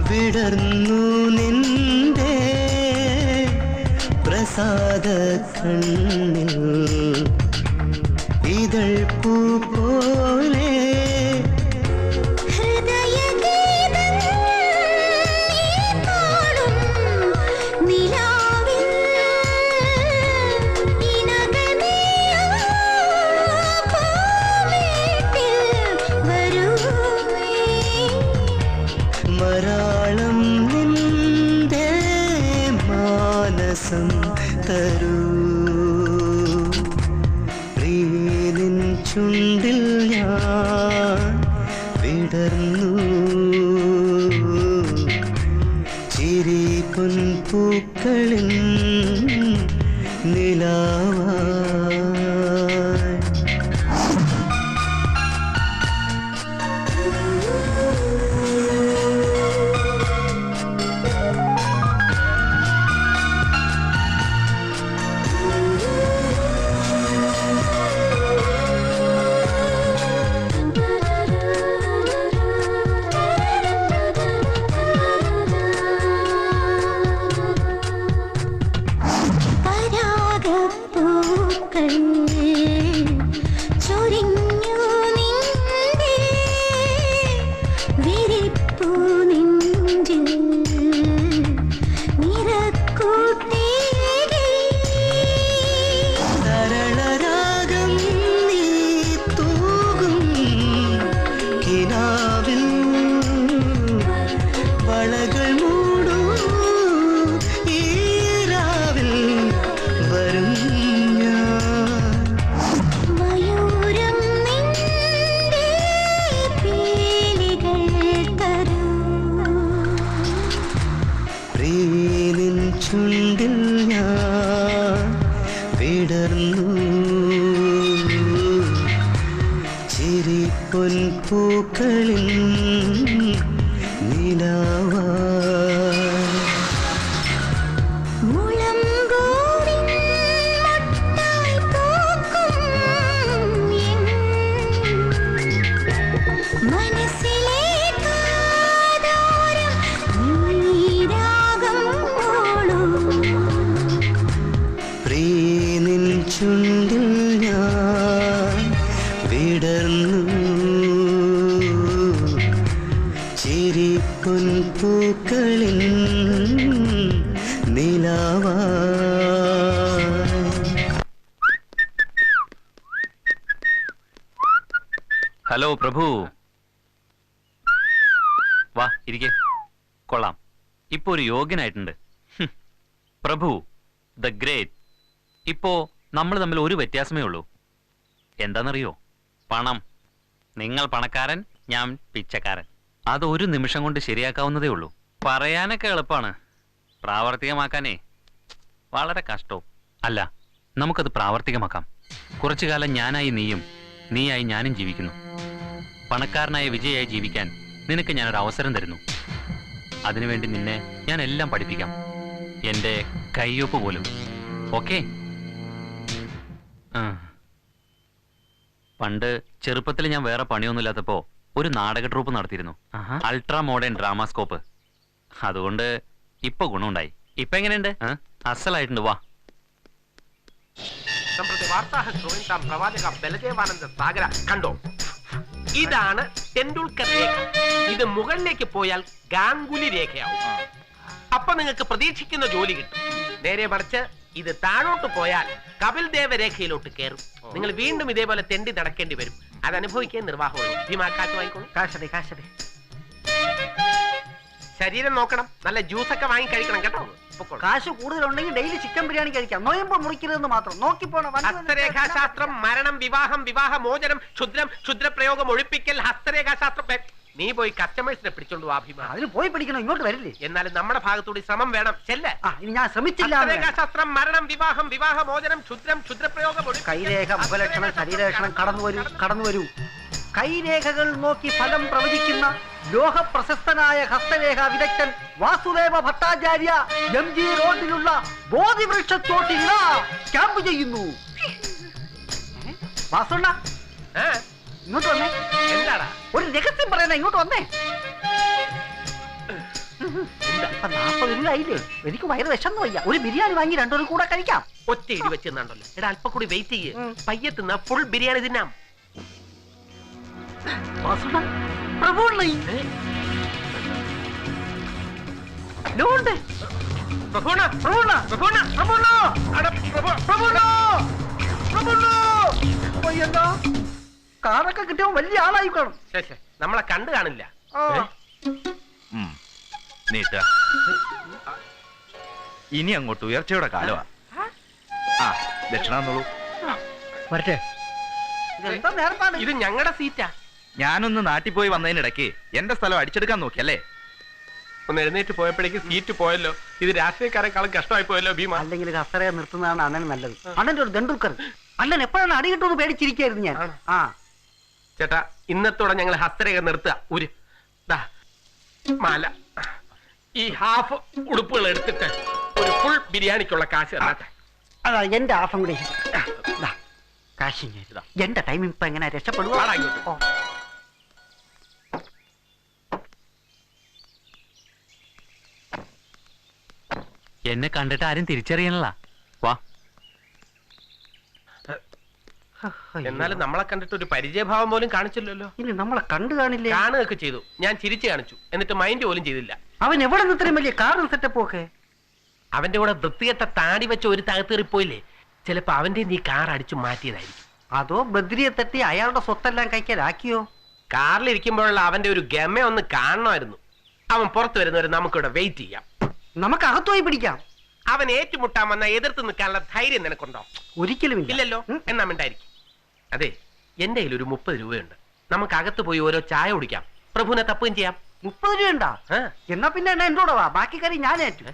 വിടർന്നു നിന്റെ പ്രസാദ കണ്ണിൽ ഇതൾ പൂ പോലെ മരാളം നിന്റെ മാനസം തരൂ പ്രിയനിൻ ചുണ്ടിൽ ഞാൻ വിടർന്നു ചിരി പൊൻപൂക്കളിൻ നിലാവായി ചുണ്ടിൽ ഞാൻ വിടർന്നു ചിരി പൊൻപൂക്കളിൽ നിലാവായി ചുണ്ടിൽ ഞാൻ വിടർന്നു ചിരി പൊൻപൂക്കളിൽ നിലാവായി. ഹലോ പ്രഭു, വാ ഇരിക്കെ. കൊള്ളാം, ഇപ്പൊ ഒരു യോഗ്യനായിട്ടുണ്ട്. പ്രഭു ദ ഗ്രേറ്റ്. ഇപ്പോ നമ്മൾ തമ്മിൽ ഒരു വ്യത്യാസമേ ഉള്ളൂ. എന്താണെന്നറിയോ? പണം. നിങ്ങൾ പണക്കാരൻ, ഞാൻ പിച്ചക്കാരൻ. അത് ഒരു നിമിഷം കൊണ്ട് ശരിയാക്കാവുന്നതേ ഉള്ളൂ. പറയാനൊക്കെ എളുപ്പമാണ്, പ്രാവർത്തികമാക്കാനേ വളരെ കഷ്ടവും. അല്ല, നമുക്കത് പ്രാവർത്തികമാക്കാം. കുറച്ചു കാലം ഞാനായി നീയും, നീയായി ഞാനും ജീവിക്കുന്നു. പണക്കാരനായ വിജയായി ജീവിക്കാൻ നിനക്ക് ഞാനൊരു അവസരം തരുന്നു. അതിനുവേണ്ടി നിന്നെ ഞാൻ എല്ലാം പഠിപ്പിക്കാം, എന്റെ കയ്യൊപ്പ് പോലും. ഓക്കെ? പണ്ട് ചെറുപ്പത്തിൽ ഞാൻ വേറെ പണിയൊന്നുമില്ലാത്തപ്പോ ഒരു നാടക ട്രൂപ്പ് നടത്തിയിരുന്നു, അൾട്രാ മോഡേൺ ഡ്രാമാസ്കോപ്പ്. അതുകൊണ്ട് ഇപ്പൊ ഗുണമുണ്ടായി. ഇപ്പൊ എങ്ങനെയുണ്ട്? അസലായിട്ടുണ്ട്. വാ. പ്രവാചക ബലദേവാനന്ദ സാഗര കണ്ടോ? ഇതാണ് ടെണ്ടുൽക്കർ രേഖ. ഇത് മുകളിലേക്ക് പോയാൽ ഗാംഗുലി രേഖയാവും. അപ്പൊ നിങ്ങൾക്ക് പ്രതീക്ഷിക്കുന്ന ജോലി കിട്ടും. നേരെ മറിച്ച് ഇത് താഴോട്ട് പോയാൽ കപിൽ ദേവ രേഖയിലോട്ട് കയറും. നിങ്ങൾ വീണ്ടും ഇതേപോലെ തെണ്ടി നടക്കേണ്ടി വരും. അത് അനുഭവിക്കാൻ നിർവാഹമുള്ളൂ. ഭീമാ, കാശ് വാങ്ങിക്കോളൂ. കാശടെ കാശടെ. ശരീരം നോക്കണം, നല്ല ജ്യൂസൊക്കെ വാങ്ങി കഴിക്കണം കേട്ടോ. കാശ് കൂടുതലുണ്ടെങ്കിൽ ഡെയിലി ചിക്കൻ ബിരിയാണി കഴിക്കാം. നോയമ്പ് മുറിക്കരുതെന്ന് മാത്രം നോക്കിപ്പോണം. ഹസ്തരേഖാശാസ്ത്രം, മരണം, വിവാഹം, വിവാഹമോചനം, ക്ഷുദ്രം, ക്ഷുദ്രപ്രയോഗം, ഒഴിപ്പിക്കൽ, ഹസ്തരേഖാശാസ്ത്രം. നീ പോയി കസ്റ്റമേഴ്സിനെ പിടിച്ചോണ്ട് വാ ഭീമ. അതിന് പോയി പിടിക്കണോ? ഇങ്ങോട്ട് വരില്ലേ? എന്നാലും നമ്മുടെ ഭാഗത്തൂടി ശ്രമം വേണം. ചെല്ല. ഇനി ഞാൻ ശ്രമിച്ചില്ല. ഹസ്തരേഖാശാസ്ത്രം, മരണം, വിവാഹം, വിവാഹമോചനം, ക്ഷുദ്രം, ക്ഷുദ്രപ്രയോഗം, കൈരേഖ, മുഖലക്ഷണം, ശരീരലക്ഷണം. കടന്നു വരൂ. കൈരേഖകൾ നോക്കി ഫലം പ്രവചിക്കുന്ന ലോക പ്രശസ്തനായ ഹസ്തരേഖ വിദഗ്ധൻ വാസുദേവ ഭട്ടാചാര്യ MG റോഡിലുള്ള ബോധിവൃക്ഷത്തോട്ടിൽ ക്യാമ്പ് ചെയ്യുന്നു. വാസുണ്ണ, ഇങ്ങോട്ട് വന്നേ. എന്താടാ? ഒരു രഹസ്യം പറയാനാ, ഇങ്ങോട്ട് വന്നേ. ഇപ്പൊ 40 രൂപയായില്ലേ? എനിക്ക് വയറ് വിശന്നു വയ്യ. ഒരു ബിരിയാണി വാങ്ങി രണ്ടൊരു കൂടെ കഴിക്കാം. ഒറ്റ ഇടി വെച്ചെന്നുണ്ടല്ലോ. എടാ അല്പം കൂടി വെയിറ്റ് ചെയ്യ്. പയ്യെ തിന്നാ ഫുൾ ബിരിയാണി തിന്നാം. കാറൊക്കെ കിട്ടിയ വലിയ ആളായി കാണും. നമ്മളെ കണ്ടു കാണില്ല. നീട്ട ഇനി അങ്ങോട്ട് ഉയർച്ചയുടെ കാലമാ. ആ ദക്ഷിണ തന്നോളൂ. വരട്ടെ. ഇത് ഞങ്ങളുടെ സീറ്റാ. ഞാനൊന്ന് നാട്ടിൽ പോയി വന്നതിനിടയ്ക്ക് എന്റെ സ്ഥലം അടിച്ചെടുക്കാൻ നോക്കിയല്ലേ? ഒന്ന് എഴുന്നേറ്റ് പോയപ്പോഴേക്ക് സീറ്റ് പോയല്ലോ. ഇത് രാഷ്ട്രീയക്കാരെക്കാളും കഷ്ടമായി പോയല്ലോ ഭീമ. അല്ലെങ്കിൽ കസറയെ നിർത്തുന്നതാണ് അണ്ണന് നല്ലത്. അണ്ണന്റെ ഒരു ദണ്ടുൽക്കർ. അണ്ണൻ എപ്പോഴാണ് അടി കിട്ടുമെന്ന് പേടിച്ചിരിക്കായിരുന്നു ഞാൻ. ആ ചേട്ടാ, ഇന്നത്തോടെ ഞങ്ങൾ ഹസ്തരേഖ നിർത്തുക. ഒരു മാല, ഈ ഹാഫ് ഉടുപ്പുകൾ എടുത്തിട്ട് ഒരു ഫുൾ ബിരിയാണിക്കുള്ള കാശ് തരാട്ടെ. അതാ എന്റെ ഹാഫും കൂടി കാശ്. എന്റെ ടൈം ഇപ്പൊ എങ്ങനെ രക്ഷപ്പെടുക? എന്നെ കണ്ടിട്ട് ആരും തിരിച്ചറിയണല്ല. വാ. എന്നാലും നമ്മളെ കണ്ടിട്ട് ഒരു പരിചയഭാവം പോലും കാണിച്ചില്ലല്ലോ. ഇനി നമ്മളെ കണ്ടു കാണില്ലേ? കാണുകയൊക്കെ ചെയ്തു. ഞാൻ ചിരിച്ചു കാണിച്ചു, എന്നിട്ട് മൈൻഡ് പോലും ചെയ്തില്ല. അവൻ എവിടെ നിന്ന് ഇത്രയും വലിയ കാറും സെറ്റപ്പ് ഒക്കെ? അവന്റെ കൂടെ വൃത്തികെട്ട താടി വെച്ച ഒരു തകർത്തേറിപ്പോയില്ലേ? ചിലപ്പോ അവന്റെ നീ കാർ അടിച്ചു മാറ്റിയതായിരിക്കും. അതോ ബദ്രിയെ തട്ടി അയാളുടെ സ്വത്തെല്ലാം കൈക്കലാക്കിയോ? കാറിലിരിക്കുമ്പോഴുള്ള അവന്റെ ഒരു ഗമ ഒന്ന് കാണണമായിരുന്നു. അവൻ പുറത്തു വരുന്നവരെ നമുക്കിവിടെ വെയിറ്റ് ചെയ്യാം. നമുക്ക് അകത്തുപോയി പിടിക്കാം. അവൻ ഏറ്റുമുട്ടാൻ വന്ന എതിർത്ത് നിൽക്കാനുള്ള ധൈര്യം നിനക്കുണ്ടോ? ഒരിക്കലും ഇല്ലല്ലോ. എന്നാ മിണ്ടായിരിക്കും. അതെ, എന്റെ കയ്യിൽ ഒരു 30 രൂപയുണ്ട്. നമുക്ക് അകത്ത് പോയി ഓരോ ചായ കുടിക്കാം. പ്രഭുവിനെ തപ്പുകയും ചെയ്യാം. 30 രൂപയുണ്ടാ? എന്നാ പിന്നെ എന്നെ എന്നോട് വാ, ബാക്കി കാര്യം ഞാൻ ഏറ്റു.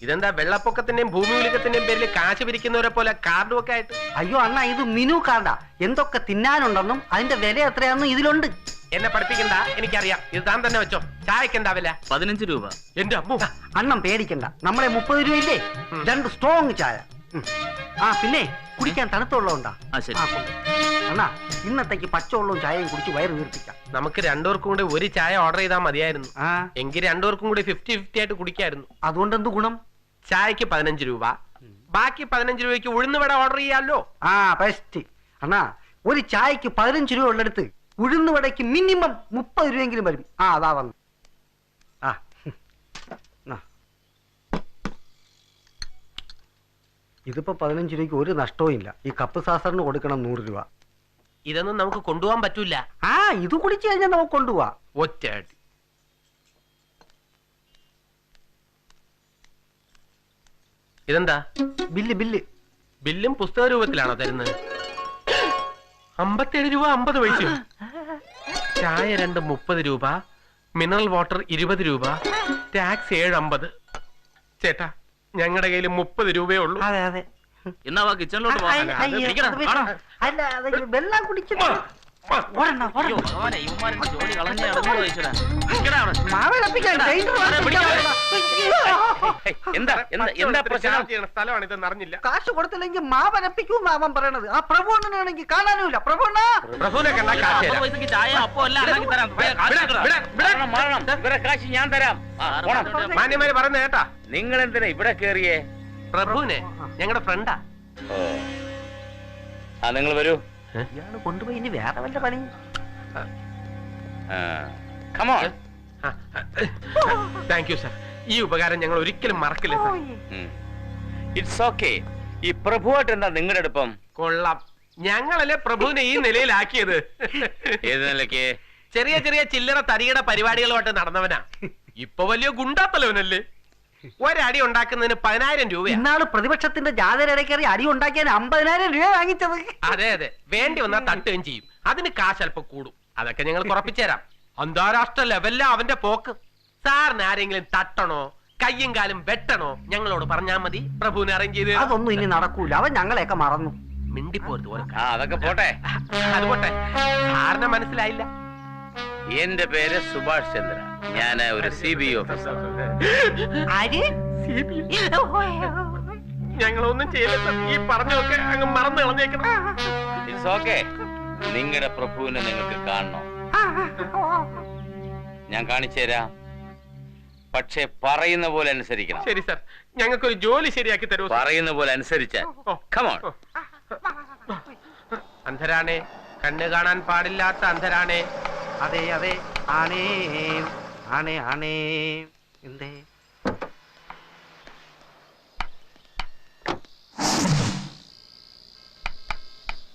ഇതെന്താ വെള്ളപ്പൊക്കത്തിന്റെയും ഭൂമി ഉലുക്കത്തിന്റെയും പേരിൽ കാശ് പിരിക്കുന്നവരെ പോലെ കാർഡും ഒക്കെ ആയിട്ട്? അയ്യോ അണ്ണ, ഇത് മിനു കാർഡാ. എന്തൊക്കെ തിന്നാനുണ്ടെന്നും അതിന്റെ വില എത്രയാണെന്നും ഇതിലുണ്ട്. എന്നെ പഠിപ്പിക്കണ്ട, എനിക്കറിയാം. ഇത് താൻ തന്നെ വെച്ചോ. ചായക്ക് എന്താ വില? 15 രൂപ. എന്റെ അമ്മ. അണ്ണം പേടിക്കണ്ട, നമ്മളെ 30 രൂപയില്ലേ? 2 സ്ട്രോങ് ചായ. ആ പിന്നെ കുടിക്കാൻ തണുത്തുള്ളതുണ്ടാ? അണ്ണാ, ഇന്നത്തേക്ക് പച്ചവെള്ളവും ചായയും കുടിച്ച് വയറ് വീർപ്പിക്കാം. നമുക്ക് രണ്ടുപേർക്കും കൂടി ഒരു ചായ ഓർഡർ ചെയ്താൽ മതിയായിരുന്നു. എങ്കിൽ രണ്ടുപേർക്കും കൂടി 50-50 ആയിട്ട് കുടിക്കായിരുന്നു. അതുകൊണ്ട് എന്ത് ഗുണം? ചായക്ക് 15 രൂപ, ബാക്കി 15 രൂപയ്ക്ക് ഉഴുന്നുവട ഓർഡർ ചെയ്യാമല്ലോ. ആ ബെസ്റ്റ്. അണ്ണാ, ഒരു ചായക്ക് 15 രൂപ ഉള്ളടുത്ത് ഉഴുന്നുവടയ്ക്ക് മിനിമം 30 രൂപയെങ്കിലും വരും. ആ അതാ വന്നു. ആ ഇതിപ്പോ 15 രൂപയ്ക്ക് ഒരു നഷ്ടവും ഇല്ല. ഈ കപ്പ് സാസറിന് കൊടുക്കണം 100 രൂപ. ഇതൊന്നും നമുക്ക് കൊണ്ടുപോകാൻ പറ്റൂല. ആ ഇത് കുടിച്ചു കഴിഞ്ഞാൽ നമുക്ക് കൊണ്ടുപോവാ. ഒറ്റ ഇതെന്താ? ബില്ല്. ബില്ലും പുസ്തക രൂപത്തിലാണോ തരുന്നത്? 57 രൂപ 50 പൈസയും. ചായ 2 30 രൂപ, മിനറൽ വാട്ടർ 20 രൂപ, ടാക്സ് 7.50. ചേട്ടാ, ഞങ്ങളുടെ കയ്യിൽ 30 രൂപയേ ഉള്ളൂ. അതെ അതെ. എന്നാ വാ കിച്ചണിലോട്ട് പോകാം. വെള്ളം കുടിക്കുന്നു. സ്ഥലമാണിത് അറിഞ്ഞില്ല. കാശ് കൊടുത്തില്ലെങ്കിൽ മാവനപ്പിക്കും അവൻ പറയണത്. ആ പ്രഭുണ്ണനാണെങ്കിൽ കാണാനുമില്ല. പ്രഭുവിനെ കണ്ടാ ചായ അപ്പൊ കാശ് ഞാൻ തരാം. മാന്യമാര് പറയുന്ന കേട്ടാ. നിങ്ങൾ എന്തിനാ ഇവിടെ കേറിയേ? പ്രഭുവിനെ ഞങ്ങളുടെ ഫ്രണ്ടാ. ആ നിങ്ങൾ വരൂ. ഇയാള് കൊണ്ടുപോയി ഇനി വേറെ വല്ല പണി. Thank you sir. ഈ ഉപകാരം ഞങ്ങൾ ഒരിക്കലും മറക്കില്ല സർ. It's okay. ഈ പ്രഭുവായിട്ട് എന്താ നിങ്ങളുടെ അടുപ്പം? കൊള്ളാം. ഞങ്ങളല്ലേ പ്രഭുവിനെ ഈ നിലയിലാക്കിയത്. ഏത് നിലയ്ക്ക്? ചെറിയ ചെറിയ ചില്ലറ തരികട പരിപാടികളുമായിട്ട് നടന്നവനാ. ഇപ്പൊ വലിയ ഗുണ്ടാത്തലവനല്ലേ. ഒരടി ഉണ്ടാക്കുന്നതിന് 10,000 രൂപ. ഇന്നാള് പ്രതിപക്ഷത്തിന്റെ ജാഥയുടെ കയറി അടി ഉണ്ടാക്കിയാൽ 50,000 രൂപ വാങ്ങിച്ചത്. അതെ അതെ, വേണ്ടി വന്നാൽ തട്ടുകയും ചെയ്യും. അതിന് കാശ് അല്പം കൂടും. അതൊക്കെ ഞങ്ങൾ ഉറപ്പിച്ചുതരാം. അന്താരാഷ്ട്ര ലെവലിലാ അവന്റെ പോക്ക്. സാറിന് ആരെങ്കിലും തട്ടണോ കയ്യും കാലും വെട്ടണോ ഞങ്ങളോട് പറഞ്ഞാൽ മതി. പ്രഭുവിനെ അറേഞ്ച് ചെയ്ത്. അതൊന്നും ഇനി നടക്കൂല. അവൻ ഞങ്ങളെയൊക്കെ മറന്നു. മിണ്ടിപ്പോരുത്. അതൊക്കെ പോട്ടെ. അത് പോട്ടെ. സാറിനെ മനസ്സിലായില്ല. എന്റെ പേര് സുഭാഷ് ചന്ദ്ര. ഞാൻ ഒരു CBI ഓഫീസർ. ഞങ്ങളൊന്നും ചെയ്യില്ല സർ. ഈ പറഞ്ഞൊക്കെ അങ്ങ് മറന്നു കളഞ്ഞേക്കണം. It's okay. നിങ്ങളുടെ പ്രഭുവിനെ നിങ്ങൾക്ക് കാണണം. ഞാൻ കാണിച്ചു തരാം. പക്ഷെ പറയുന്ന പോലെ അനുസരിക്കണം. ശരി സർ, ഞങ്ങൾക്കൊരു ജോലി ശരിയാക്കി തരൂ. പറയുന്ന പോലെ അനുസരിച്ചാൽ. Come on. അന്ധരാണേ, കണ്ണ് കാണാൻ പാടില്ലാത്ത അന്ധരാണേ. അതെ അതെ, ആണേ ആണേ ആണേ. എന്തേ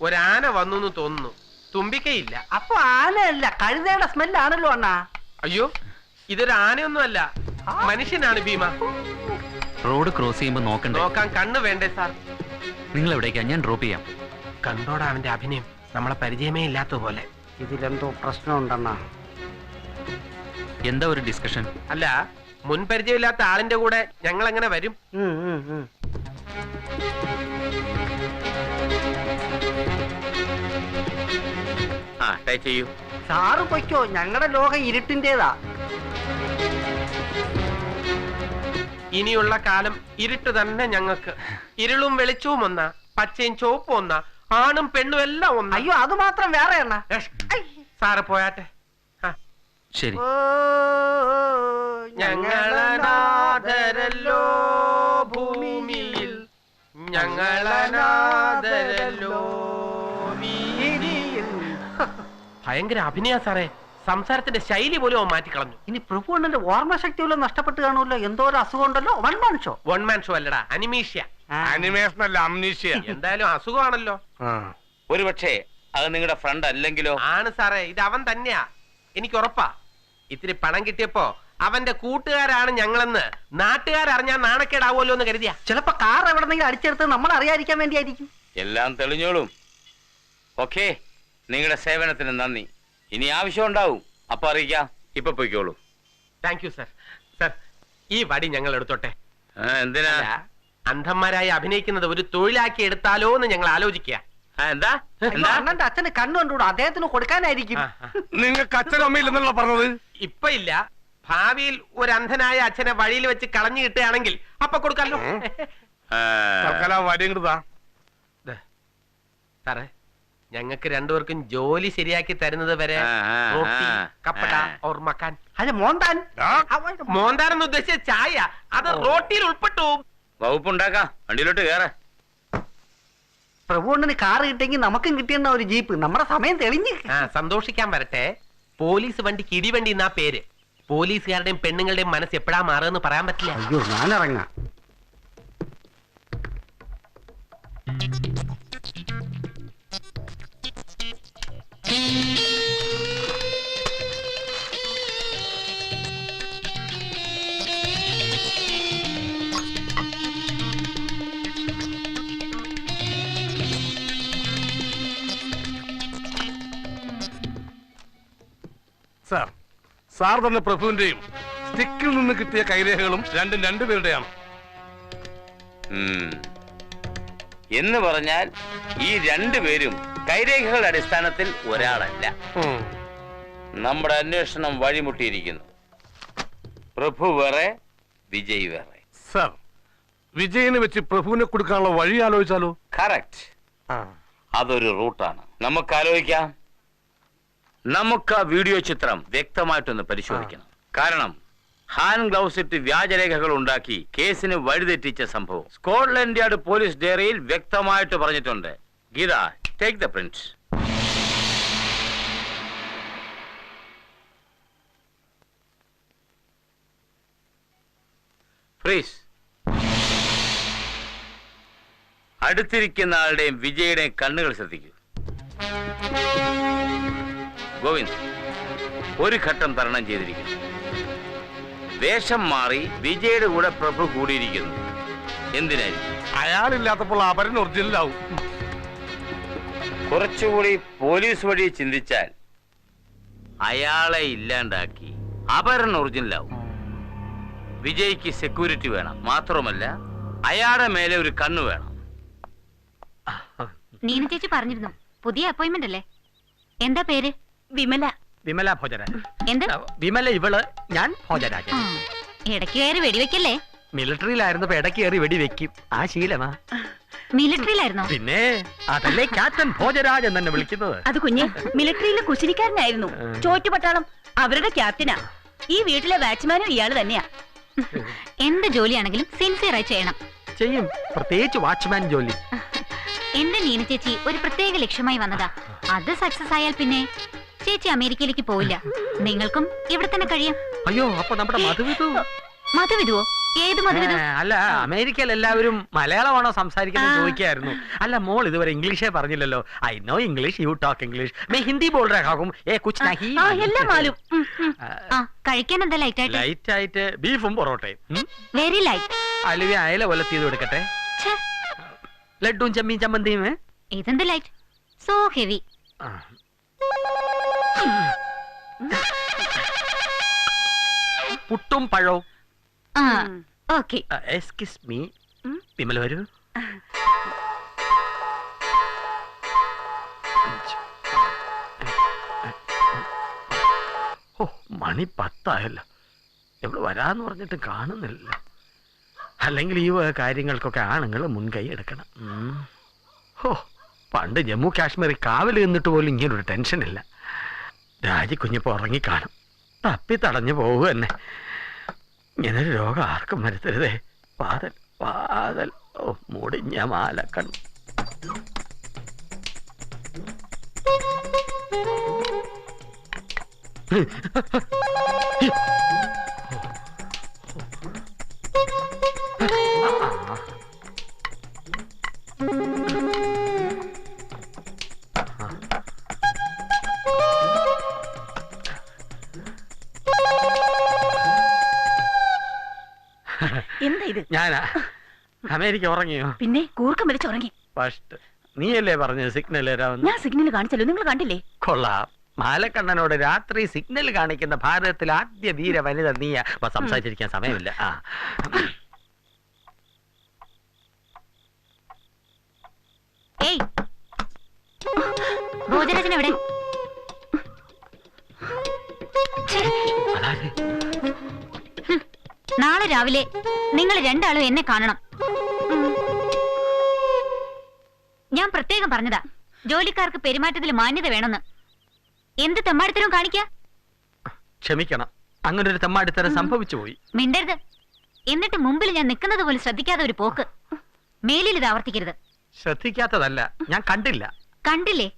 ഒരാന വന്നു തോന്നുന്നു. തുമ്പിക്കയില്ല. അപ്പൊ ആനയല്ല, കഴുതയുടെ സ്മെല്ലാണല്ലോ അണ്ണാ. അയ്യോ, ഇതൊരു ആനയൊന്നും അല്ല, മനുഷ്യനാണ് ഭീമ. റോഡ് ക്രോസ് ചെയ്യുമ്പോ നോക്കണ്ടേ? നോക്കാൻ കണ്ണ് വേണ്ടേ സാർ? നിങ്ങൾ എവിടേക്കാ? ഞാൻ ഡ്രോപ്പ് ചെയ്യാം. കണ്ടോടാ അവന്റെ അഭിനയം, നമ്മളെ പരിചയമേ ഇല്ലാത്ത പോലെ. ഇതിലെന്തോ പ്രശ്നമുണ്ടെണ്ണ. എന്താ ഒരു ഡിസ്കഷൻ? അല്ല, മുൻപരിചയമില്ലാത്ത ആളിന്റെ കൂടെ ഞങ്ങൾ എങ്ങനെ വരും? ടൈ ചെയ്യൂ. സാറ് പൊയ്ക്കോ, ഞങ്ങളുടെ ലോകം ഇരുട്ടിന്റേതാ. ഇനിയുള്ള കാലം ഇരുട്ട് തന്നെ ഞങ്ങൾക്ക്. ഇരുളും വെളിച്ചവും ഒന്നാ, പച്ചയും ചുവപ്പും ഒന്നാ, ആണും പെണ്ണും എല്ലാം ഒന്നാ. അയ്യോ, അത് മാത്രം വേറെ എണ്ണ. സാറ് പോയാട്ടെ. ശരി. ഞങ്ങളനാഥരല്ലോ ഭൂമിയിൽ, ഞങ്ങളനാഥരല്ലോ വീതിയിൽ. ഭയങ്കര അഭിനയ സാറേ, സംസാരത്തിന്റെ ശൈലി പോലും അവൻ മാറ്റിക്കളഞ്ഞു. ഇനി പ്രഭുണ്ണന്റെ ഓർമ്മശക്തി വല്ലതും നഷ്ടപ്പെട്ട് കാണുമല്ലോ. എന്തോ ഒരു അസുഖം ഉണ്ടല്ലോ. One man show. One man show അല്ലടാ, അനിമീഷ്യ. അനിമേഷൻ അല്ല, അംനീഷ്യ. എന്തായാലും അസുഖമാണല്ലോ. ഒരുപക്ഷെ അത് നിങ്ങളുടെ ഫ്രണ്ട് അല്ലെങ്കിലോ? ആണ് സാറേ, ഇത് അവൻ തന്നെയാ, എനിക്ക് ഉറപ്പാ. ഇത്തിരി പണം കിട്ടിയപ്പോ അവന്റെ കൂട്ടുകാരാണ് ഞങ്ങളെന്ന് നാട്ടുകാരറിഞ്ഞാൽ നാണക്കേടാവുമല്ലോ എന്ന് കരുതിയാ. ചിലപ്പോ കാർ എവിടെന്നെങ്കിലും അടിച്ചെടുത്ത് നമ്മൾ അറിയാതിരിക്കാൻ വേണ്ടിയായിരിക്കും. എല്ലാം തെളിഞ്ഞോളും. ഓക്കെ, നിങ്ങളുടെ സേവനത്തിന് നന്ദി. ഇനി ആവശ്യം ഉണ്ടാവും, അപ്പൊ അറിയിക്കാം. ഇപ്പൊ പോയിക്കോളൂ. Thank you sir. സർ, ഈ വടി ഞങ്ങൾ എടുത്തോട്ടെ. എന്തിനാ? അന്ധന്മാരായി അഭിനയിക്കുന്നത് ഒരു തൊഴിലാക്കി എടുത്താലോ എന്ന് ഞങ്ങൾ ആലോചിക്കുക. എന്താ? അണ്ണന്റെ അച്ഛന് കണ്ണു കണ്ടുകൂടാ, അദ്ദേഹത്തിന് കൊടുക്കാനായിരിക്കും. നിങ്ങൾക്ക് അച്ഛനും അമ്മയില്ലെന്നുള്ള പറഞ്ഞത്? ഇപ്പൊ ഇല്ല, ഭാവിയിൽ ഒരു അന്ധനായ അച്ഛനെ വഴിയിൽ വെച്ച് കളഞ്ഞു കിട്ടുകയാണെങ്കിൽ അപ്പൊ കൊടുക്കാമല്ലോ. വടി ഇങ്ങോട്ടാ സാറേ, ഞങ്ങൾക്ക് രണ്ടുപേർക്കും ജോലി ശരിയാക്കി തരുന്നത് വരെ റോട്ടി, കപ്പട ഓർ മക്കാൻ. അല്ല, മോന്താൻ. മോന്താൻ എന്ന് ഉദ്ദേശിച്ച ചായ, അത് റോട്ടിയിൽ ഉൾപ്പെട്ടു. വകുപ്പുണ്ടാക്കാം, വണ്ടിയിലോട്ട് കേറാ. പ്രഭുണ്ണന് കാർ കിട്ടിയെങ്കിൽ നമുക്കും കിട്ടിയെന്ന ഒരു ജീപ്പ്. നമ്മുടെ സമയം തെളിഞ്ഞ്. സന്തോഷിക്കാൻ വരട്ടെ. പോലീസ് വണ്ടിക്ക് ഇടിവണ്ടി എന്നാ പേര്. പോലീസുകാരുടെയും പെണ്ണുങ്ങളുടെയും മനസ്സ് എപ്പോഴാ മാറുമെന്ന് പറയാൻ പറ്റില്ല. അയ്യോ, ഞാൻ ഇറങ്ങാം. സാർ, സാർ തന്നെ പ്രഭുവിന്റെയും സ്റ്റിക്കിൽ നിന്ന് കിട്ടിയ കൈരേഖകളും രണ്ടും രണ്ടുപേരുടെയാണ്. എന്ന് പറഞ്ഞാൽ ഈ രണ്ടുപേരും കൈരേഖകളുടെ അടിസ്ഥാനത്തിൽ ഒരാളല്ല. നമ്മുടെ അന്വേഷണം വഴിമുട്ടിയിരിക്കുന്നു. പ്രഭു വേറെ, വിജയ് വേറെ. സാർ, വിജയിനെ വെച്ച് പ്രഭുവിനെ കൊടുക്കാനുള്ള വഴി ആലോചിച്ചാലോ? കറക്റ്റ്, അതൊരു റൂട്ടാണ്. നമുക്ക് ആലോചിക്കാം. നമുക്ക് ആ വീഡിയോ ചിത്രം വ്യക്തമായിട്ടൊന്ന് പരിശോധിക്കണം. കാരണം ഹാൻഡ് ഗ്ലൗസ് ഇട്ട് വ്യാജരേഖകൾ ഉണ്ടാക്കി കേസിന് വഴിതെറ്റിച്ച സംഭവം സ്കോട്ട്ലൻഡ് യാർഡ് പോലീസ് ഡയറിയിൽ വ്യക്തമായിട്ട് പറഞ്ഞിട്ടുണ്ട്. Geetha, take the print. Freeze. അടുത്തിരിക്കുന്ന ആളുടെയും വിജയുടെയും കണ്ണുകൾ ശ്രദ്ധിക്കൂ. ഗോവിന്ദ് ഒരു ഘട്ടം തരണം ചെയ്തിരിക്കുന്നു. വേഷം മാറി വിജയുടെ കൂടെ പ്രഭു കൂടിയിരിക്കുന്നു. എന്തിനായിരിക്കും? അയാളില്ലാത്തപ്പോൾ അപരൻ ഒറിജിനലാവും. കുറച്ചുകൂടി പോലീസ് വഴി ചിന്തിച്ചാൽ അയാളെ ഇല്ലാണ്ടാക്കി അപരൻ ഒറിജിനലാവും. വിജയ്ക്ക് സെക്യൂരിറ്റി വേണം, മാത്രമല്ല അയാളുടെ മേലെ ഒരു കണ്ണു വേണം. നീന ചേച്ചി പറഞ്ഞിരുന്നു, പുതിയ അപ്പോയിന്റ്മെന്റ് അല്ലേ? എന്താ പേര്? വിമല. വിമല ഭോജരാജൻ. എന്താ? വിമല ഇവള്, ഞാൻ ഭോജരാജൻ. ഇടയ്ക്ക് കയറി വെടിവെക്കല്ലേ? മിലിറ്ററിയിലായിരുന്നപ്പോ ഇടയ്ക്ക് കയറി വെടി വെക്കും. ആ ശീലമാ. മിലിറ്ററിയിലായിരുന്നോ? പിന്നെ അതല്ലേ ക്യാപ്റ്റൻ ഭോജരാജ് എന്ന് തന്നെ വിളിക്കുന്നത്. അത് കുഞ്ഞ് മിലിറ്ററിയിലെ കുശിനിക്കാരനായിരുന്നു. ചോറ്റുപട്ടാളം അവരുടെ ക്യാപ്റ്റനാ. ഈ വീട്ടിലെ വാച്ച്മാനും ഇയാള് തന്നെയാ. എന്ത് ജോലിയാണെങ്കിലും സിൻസിയറായി ചെയ്യണം. ചെയ്യും, പ്രത്യേകിച്ച് വാച്ച്മാൻ ജോലി. എന്റെ നീന ചേച്ചി ഒരു പ്രത്യേക ലക്ഷ്യമായി വന്നതാ. അത് സക്സസ് ആയാൽ പിന്നെ ചേച്ചി അമേരിക്കയിലേക്ക് പോവില്ല. നിങ്ങൾക്കും ഇവിടെ തന്നെ കഴിയാം. അയ്യോ, അപ്പൊ നമ്മുടെ മധുവിധു. മധുവിധുവോ? ഏത് മധുവിധു? അല്ല, അമേരിക്കയിൽ എല്ലാവരും മലയാളമാണോ സംസാരിക്കുന്നത് ചോദിക്കായിരുന്നു. അല്ല, മോൾ ഇതുവരെ ഇംഗ്ലീഷേ പറഞ്ഞില്ലല്ലോ. I know English, you talk English. मैं हिंदी बोल रहा हूं. ए कुछ नहीं. എല്ലാം മാലും. കഴിക്കാൻ എന്താ ലൈറ്റ് ആയിട്ട്? ലൈറ്റ് ആയിട്ട് ബീഫും പൊറോട്ടയും. Very light. അലുവ അയല ഒലത്തിയത് കൊടുക്കട്ടെ. ലഡ്ഡും ചമ്മീൻ ചമ്മന്തിയും. ഇതെന്ത് ലൈറ്റ്? So heavy. പുട്ടും പഴവും. ഓക്കെ. എക്സ്ക്യൂസ് മീ, വിമൽ വരൂ. ഓ, മണി 10 ആയല്ലോ. എവിടെ വരാന്ന് പറഞ്ഞിട്ട് കാണുന്നില്ല. അല്ലെങ്കിൽ ഈ കാര്യങ്ങൾക്കൊക്കെ ആണുങ്ങൾ മുൻകൈ എടുക്കണം. ഓ, പണ്ട് ജമ്മു കാശ്മീരിൽ കാവൽ നിന്നിട്ട് പോലും ഇങ്ങനൊരു ടെൻഷനില്ല. രാജിക്കുഞ്ഞിപ്പോ ഉറങ്ങിക്കാണും. തപ്പി തടഞ്ഞു പോകുക തന്നെ. ഇങ്ങനൊരു രോഗം ആർക്കും വരുത്തരുതേ. പാതൽ പാതൽ. ഓ, മുടിഞ്ഞ മാലക്കണ്ണ്. എന്താ ഇത്? ഞാനാ. അമേരിക്ക ഉറങ്ങിയോ? പിന്നെ കൂർക്കം വലിച്ചുറങ്ങി. ഫസ്റ്റ് നീയല്ലേ പറഞ്ഞത് സിഗ്നൽ തരാമെന്ന്? ഞാൻ സിഗ്നൽ കാണിച്ചല്ലോ, നിങ്ങൾ കണ്ടില്ലേ? കൊള്ളാം. മാലക്കണ്ണനോട് രാത്രി സിഗ്നൽ കാണിക്കുന്ന ഭാരതത്തിൽ ആദ്യ ധീര വനിത നീയാ. സംസാരിച്ചിരിക്കാൻ സമയമില്ല. ഏയ്, ഭോജരാജൻ എവിടെ? നാളെ രാവിലെ നിങ്ങൾ രണ്ടാളും എന്നെ കാണണം. ഞാൻ പ്രത്യേകം പറഞ്ഞതാ, ജോലിക്കാർക്ക് പെരുമാറ്റത്തിൽ മാന്യത വേണമെന്ന്. എന്ത് തെമ്മാടിത്തരം കാണിക്ക? ക്ഷമിക്കണം, അങ്ങനെ ഒരു തെമ്മാടിത്തരം സംഭവിച്ചു പോയി. മിണ്ടരുത്. എന്നിട്ട് മുമ്പിൽ ഞാൻ നിൽക്കുന്നത് പോലും ശ്രദ്ധിക്കാതെ ഒരു പോക്ക്. മേലിൽ ഇത് ആവർത്തിക്കരുത്. ശ്രദ്ധിക്കാത്തതല്ല, ഞാൻ കണ്ടില്ല. കണ്ടില്ലേ?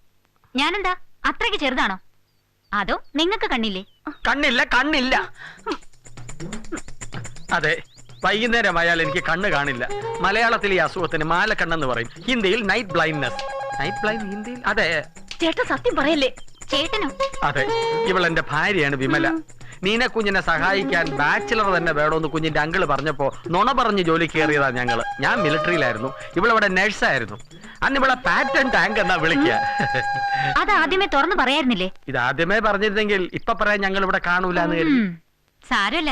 ഞാനെന്താ അത്രയ്ക്ക് ചെറുതാണോ? അതോ നിങ്ങൾക്ക് കണ്ണില്ലേ? കണ്ണില്ല, കണ്ണില്ല. അതെ, വൈകുന്നേരമായാൽ എനിക്ക് കണ്ണ് കാണില്ല. മലയാളത്തിൽ ഈ അസുഖത്തിന് മാലക്കണ്ണെന്ന് പറയും, ഹിന്ദിയിൽ നൈറ്റ് ബ്ലൈൻഡ്നെസ്. നൈറ്റ് ബ്ലൈൻഡ് ഹിന്ദിയിൽ? അതെ. ചേട്ടൻ സത്യം പറയല്ലേ? ചേട്ടനോ? അതെ, ഇവളെന്റെ ഭാര്യയാണ് വിമല. നീന കുഞ്ഞിനെ സഹായിക്കാൻ ബാച്ചിലർ തന്നെ വേണമെന്ന് കുഞ്ഞിന്റെ അങ്കിള് പറഞ്ഞപ്പോ നുണ പറഞ്ഞ് ജോലി കയറിയതാ ഞങ്ങള്. ഞാൻ മിലിറ്ററിയിലായിരുന്നു, ഇവളിവിടെ നഴ്സായിരുന്നു. അന്ന് ഇവിടെ പാറ്റേൺ ടാങ്ക് എന്നാ വിളിക്കുക. അത് ആദ്യമേ തുറന്നു പറയായിരുന്നില്ലേ? ഇത് ആദ്യമേ പറഞ്ഞിരുന്നെങ്കിൽ ഇപ്പൊ പറയാൻ ഞങ്ങൾ ഇവിടെ കാണൂലെന്ന് കരുതി. സാരമില്ല,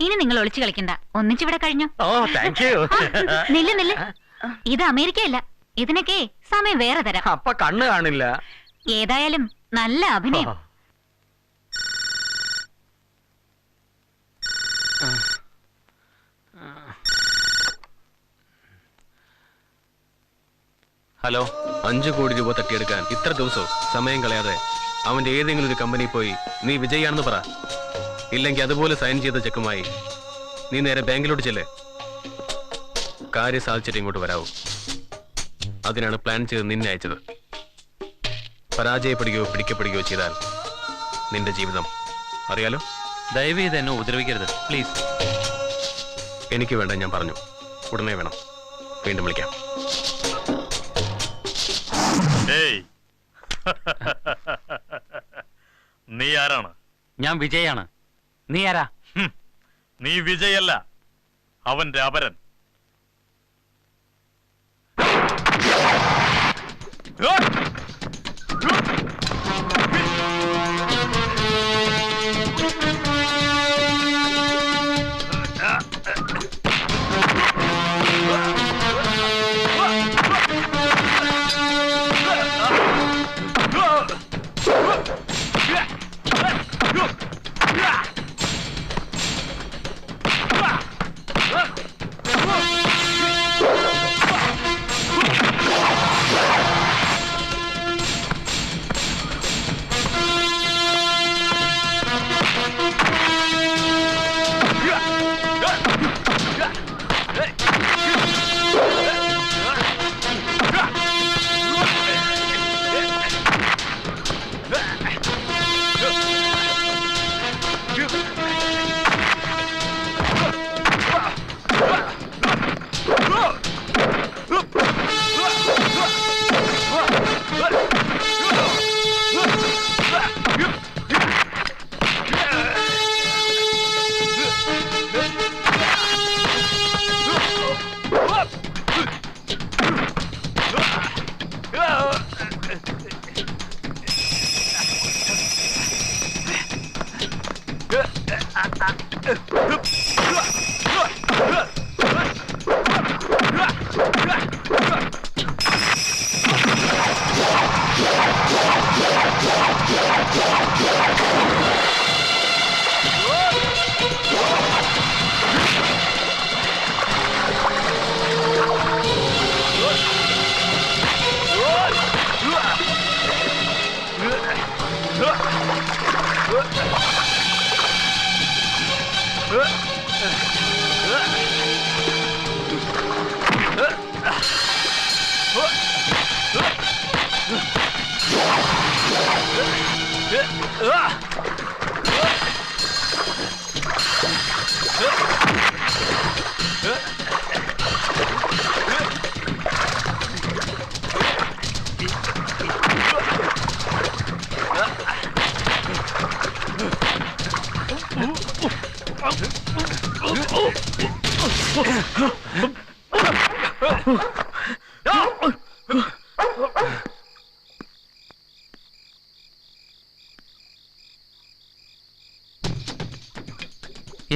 ഇനി നിങ്ങൾ ഒളിച്ചു കളിക്കണ്ട. ഒന്നിച്ചിവിടെ കഴിഞ്ഞു. ഓ, താങ്ക് യു. നില്ല് നില്ല്, ഇത് അമേരിക്കയല്ല. ഇതിനൊക്കെ സമയം വേറെ തരാം. അപ്പൊ കണ്ണ് കാണില്ല. ഏതായാലും നല്ല അഭിനയം. ഹലോ. 5 കോടി രൂപ തട്ടിയെടുക്കാൻ ഇത്ര ദിവസവും സമയം കളയാതെ അവന്റെ ഏതെങ്കിലും ഒരു കമ്പനി പോയി നീ വിജയാണെന്ന് പറ. ഇല്ലെങ്കിൽ അതുപോലെ സൈൻ ചെയ്ത ചെക്കുമായി നീ നേരെ ബാങ്കിലോട്ട് ചെല്ലേ. കാര്യം സാധിച്ചിട്ട് ഇങ്ങോട്ട് വരാവൂ. അതിനാണ് പ്ലാൻ ചെയ്ത് നിന്നെ അയച്ചത്. പരാജയപ്പെടുകയോ പിടിക്കപ്പെടുകയോ ചെയ്താൽ നിന്റെ ജീവിതം അറിയാലോ. ദയവേത് എന്നെ ഉപദ്രവിക്കരുത് പ്ലീസ്. എനിക്ക് വേണ്ട, ഞാൻ പറഞ്ഞു. ഉടനെ വേണം. വീണ്ടും വിളിക്കാം. നീ ആരാണ്? ഞാൻ വിജയാണ്. നീ ആരാ? നീ വിജയല്ല, അവന്റെ അപരൻ.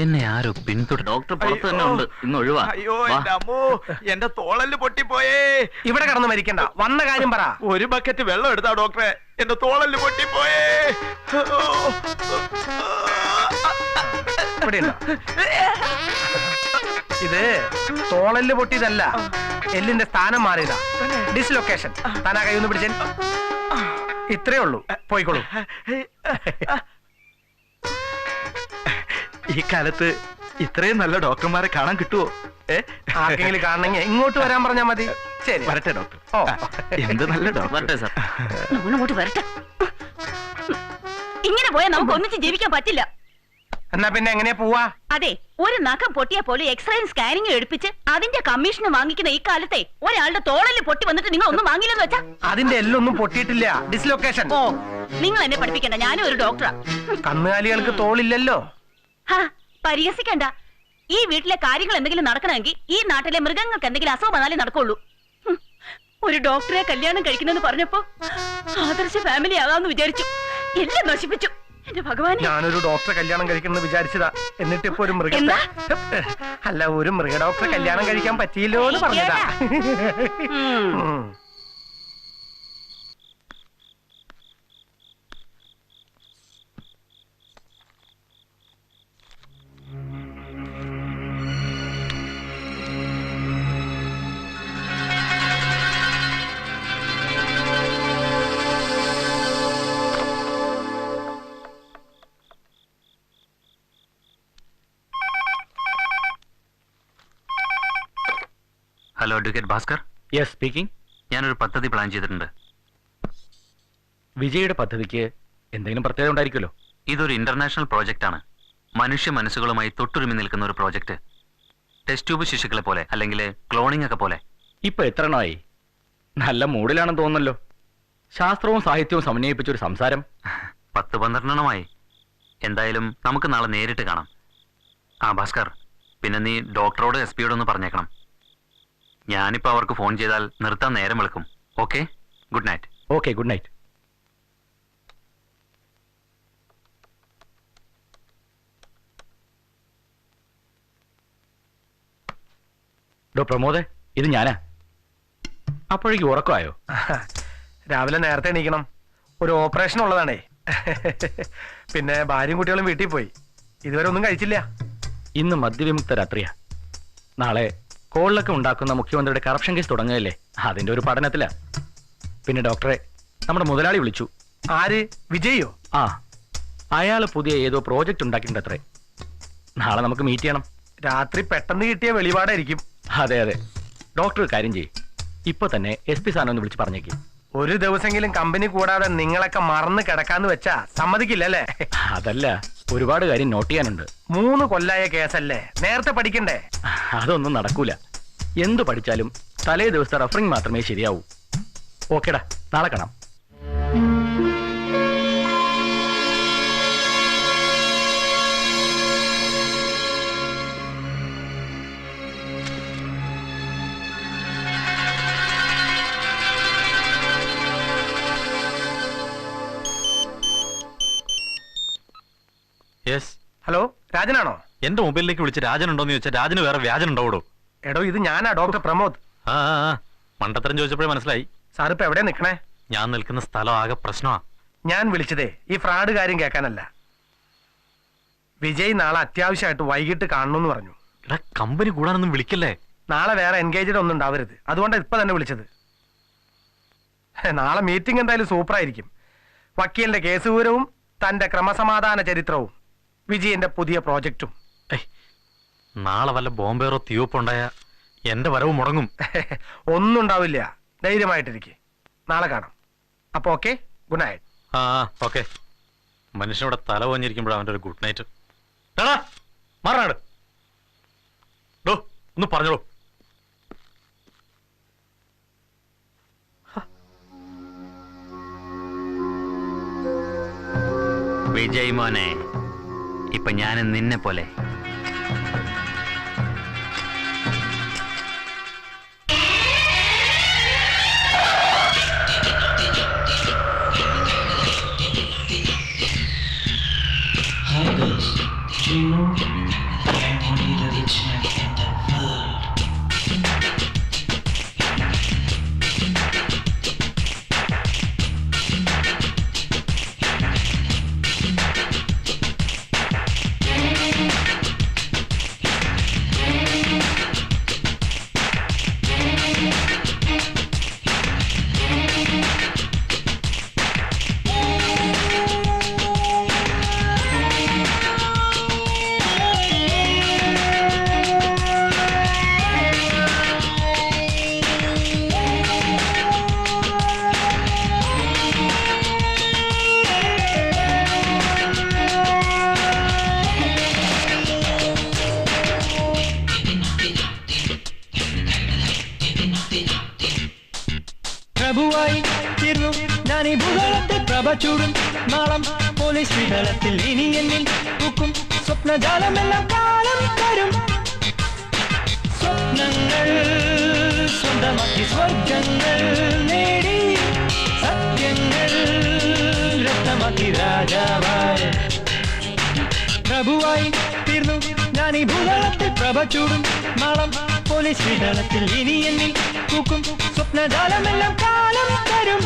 എന്നെ ആരോ പിന്തുടർ. ഡോക്ടർ പുറത്ത് തന്നെ ഉണ്ട്, ഇന്ന് ഒഴിവാ. അയ്യോ എന്റെ അമ്മോ, എന്റെ തോളല് പൊട്ടിപ്പോയേ. ഇവിടെ കിടന്ന് മരിക്കണ്ട, വന്ന കാര്യം പറ. ഒരു ബക്കറ്റ് വെള്ളം എടുത്താ ഡോക്ടറെ, എന്റെ തോളല് പൊട്ടിപ്പോയേ. ഇത് തോളല് പൊട്ടിയതല്ല, എല്ലിന്റെ സ്ഥാനം മാറിയതാ, ഡിസ്ലൊക്കേഷൻ. താനാ കൈ ഒന്ന് പിടിച്ചേ. ഇത്രേ ഉള്ളൂ, പോയിക്കോളൂ. ഈ കാലത്ത് ഇത്രയും നല്ല ഡോക്ടർമാരെ കാണാൻ കിട്ടുവോ? ആർക്കെങ്കിലും കാണണമെങ്കിൽ ഇങ്ങോട്ട് വരാൻ പറഞ്ഞാ മതി. ശരി, വരട്ടെ ഡോക്ടർ. ഓ, എന്ത് നല്ല ഡോക്ടർ. വരട്ടെ സാർ. നമ്മളിങ്ങോട്ട് വരട്ടെ. ഇങ്ങനെ പോയാൽ നമുക്ക് ഒന്നിച്ച് ജീവിക്കാൻ പറ്റില്ല. എന്നാ പിന്നെ എങ്ങനെയാ പോവാ? അതെ, ഒരു നഖം പൊട്ടിയാ പോലെ എക്സ്റേയും സ്കാനിങ്ങും എടുപ്പിച്ച് അതിന്റെ കമ്മീഷൻ വാങ്ങിക്കുന്ന ഈ കാലത്തെ ഒരാളുടെ തോളല് പൊട്ടി വന്നിട്ട് നിങ്ങൾ ഒന്നും വാങ്ങില്ലെന്ന് വെച്ചാ? അതിന്റെ എല്ലൊന്നും പൊട്ടിയിട്ടില്ല, ഡിസ്ലൊക്കേഷൻ. ഓ, നിങ്ങൾ എന്നെ പഠിപ്പിക്കണ്ട, ഞാനും ഒരു ഡോക്ടറാ. കന്നുകാലികൾക്ക് തോളില്ലല്ലോ. പരിഹസിക്കണ്ട. ഈ വീട്ടിലെ കാര്യങ്ങൾ എന്തെങ്കിലും നടക്കണമെങ്കിൽ ഈ നാട്ടിലെ മൃഗങ്ങൾക്ക് എന്തെങ്കിലും അസുഖം വന്നാലേ നടക്കുള്ളൂ. ഒരു ഡോക്ടറെ കല്യാണം കഴിക്കുന്നെന്ന് പറഞ്ഞപ്പോ ആദർശ ഫാമിലി ആകാമെന്ന് വിചാരിച്ചു, എല്ലാം നശിപ്പിച്ചു. എന്റെ ഭഗവാൻ, ഞാനൊരു ഡോക്ടറെ കല്യാണം കഴിക്കണം വിചാരിച്ചതാ, എന്നിട്ട് ഇപ്പൊ ഒരു മൃഗത്തെ അല്ല, ഒരു മൃഗ ഡോക്ടറെ കല്യാണം കഴിക്കാൻ പറ്റിയില്ലോ എന്ന് പറഞ്ഞതാ. Hello, advocate Bhaskar. Yes, speaking. ഞാനൊരു പദ്ധതി പ്ലാൻ ചെയ്തിട്ടുണ്ട്. വിജയുടെ പദ്ധതിക്ക് എന്തെങ്കിലും പ്രത്യേകത ഉണ്ടായിരിക്കുമല്ലോ. ഇതൊരു ഇന്റർനാഷണൽ പ്രോജക്റ്റ് ആണ്. മനുഷ്യ മനസ്സുകളുമായി തൊട്ടുരുമി നിൽക്കുന്ന ഒരു പ്രോജക്റ്റ്. ടെസ്റ്റ് ട്യൂബ് ശിശുക്കളെ പോലെ, അല്ലെങ്കിൽ ക്ലോണിംഗ് ഒക്കെ പോലെ. ഇപ്പൊ എത്ര എണ്ണമായി? നല്ല മൂഡിലാണെന്ന് തോന്നുന്നല്ലോ. ശാസ്ത്രവും സാഹിത്യവും സമന്വയിപ്പിച്ചൊരു സംസാരം. 10-12 എണ്ണമായി. എന്തായാലും നമുക്ക് നാളെ നേരിട്ട് കാണാം. ആ ഭാസ്കർ, പിന്നെ നീ ഡോക്ടറോട് SP യോട് ഒന്ന് പറഞ്ഞേക്കണം. ഞാനിപ്പോ അവർക്ക് ഫോൺ ചെയ്താൽ നിർത്താൻ നേരം വെളുക്കും. Okay, good night. Okay, good night. പ്രമോദേ, ഇത് ഞാനാ. അപ്പോഴേക്കും ഉറക്കമായോ? രാവിലെ നേരത്തെ എണീക്കണം, ഒരു ഓപ്പറേഷൻ ഉള്ളതാണേ. പിന്നെ ഭാര്യയും കുട്ടികളും വീട്ടിൽ പോയി, ഇതുവരെ ഒന്നും കഴിച്ചില്ല. ഇന്ന് മദ്യവിമുക്ത രാത്രിയാ. നാളെ കോളിലൊക്കെ ഉണ്ടാക്കുന്ന മുഖ്യമന്ത്രിയുടെ കറപ്ഷൻ കേസ് തുടങ്ങുകയല്ലേ, അതിന്റെ ഒരു പഠനത്തിലാ. പിന്നെ ഡോക്ടറെ നമ്മുടെ മുതലാളി വിളിച്ചു. ആര്? വിജയോ? ആ, അയാള് പുതിയ ഏതോ പ്രോജക്റ്റ് ഉണ്ടാക്കിയിട്ടുണ്ടത്രേ. നാളെ നമുക്ക് മീറ്റ് ചെയ്യണം. രാത്രി പെട്ടെന്ന് കിട്ടിയ വെളിപാടായിരിക്കും. അതെ അതെ. ഡോക്ടർ കാര്യം ചെയ്യും, ഇപ്പൊ തന്നെ SP സാറിനെ ഒന്ന് വിളിച്ച് പറഞ്ഞേക്ക്. ഒരു ദിവസമെങ്കിലും കമ്പനി കൂടാതെ നിങ്ങളൊക്കെ മറന്ന് കിടക്കാന്ന് വെച്ചാ സമ്മതിക്കില്ലല്ലേ? അതല്ല, ഒരുപാട് കാര്യം നോട്ട് ചെയ്യാനുണ്ട്. 3 കൊല്ലായ കേസല്ലേ, നേരത്തെ പഠിക്കണ്ടേ? അതൊന്നും നടക്കൂല. എന്തു പഠിച്ചാലും തലേ ദിവസത്തെ റഫറിംഗ് മാത്രമേ ശരിയാവൂ. ഓക്കേടാ, നാളെ കാണാം. രാജനാണോ? എന്റെ മൊബൈലിലേക്ക് വിളിച്ച് രാജനുണ്ടോന്ന് ചോദിച്ചാൽ രാജന് വേറെ വ്യാജനുണ്ടോടോ? എടോ ഇത് ഞാനാ ഡോക്ടർ പ്രമോദ്. ആ മണ്ടത്തരം ചോദിച്ചപ്പോഴേ മനസ്സിലായി. സാർ ഇപ്പൊ എവിടെ നിൽക്കണേ? ഞാൻ നിൽക്കുന്ന സ്ഥലം ആകെ പ്രശ്നമാ. ഞാൻ വിളിച്ചതേ ഈ ഫ്രോഡ് കാര്യം കേൾക്കാനല്ല. വിജയ് നാളെ അത്യാവശ്യമായിട്ട് വൈകിട്ട് കാണണമെന്ന് പറഞ്ഞു. എടാ കമ്പനി കൂടാനൊന്നും വിളിക്കല്ലേ. നാളെ വേറെ എൻഗേജ്ഡ് ഒന്നും ഉണ്ടാവരുത്, അതുകൊണ്ടാണ് ഇപ്പൊ തന്നെ വിളിച്ചത്. നാളെ മീറ്റിംഗ് എന്തായാലും സൂപ്പറായിരിക്കും. വക്കീലിന്റെ കേസ് വിവരവും തന്റെ ക്രമസമാധാന ചരിത്രവും വിജയന്റെ പുതിയ പ്രോജക്റ്റും. നാളെ വല്ല ബോംബേറോ തീവപ്പുണ്ടായ എന്റെ വരവ് മുടങ്ങും. ഒന്നും ഉണ്ടാവില്ല, ധൈര്യമായിട്ടിരിക്കെ. നാളെ കാണാം. അപ്പൊ ഓക്കെ, ഗുഡ് നൈറ്റ്. ആ ഓക്കെ. മനുഷ്യനോടെ തല പോഞ്ഞിരിക്കുമ്പോഴാണ് അവന്റെ ഒരു ഗുഡ് നൈറ്റ്. മാറാട് ഒന്ന് പറഞ്ഞോളൂ. വിജയ് മോനെ, ഇപ്പൊ ഞാൻ നിന്നെ പോലെ പ്രഭുവായി തീർന്നു ഞാൻ ഈ ഭൂതലത്തിൽ പ്രഭ ചൂടും നാളം പോലീസ് വിതലത്തിൽ ഇനി എന്നിൽ പൂക്കും സ്വപ്നജാലമെല്ലാം കാലം തരും. സ്വപ്നങ്ങൾ സ്വന്തമാക്കി സ്വർഗങ്ങൾ നേടി സത്യങ്ങൾ രക്തമാക്കി രാജാവായി. പ്രഭുവായി തീർന്നു ഞാൻ ഈ ഭൂതലത്തിൽ പ്രഭ ചൂടും നാളം പോലീസ് വിതലത്തിൽ ഇനി എന്നിൽ പൂക്കും സ്വപ്നജാലമെല്ലാം കാലം തരും.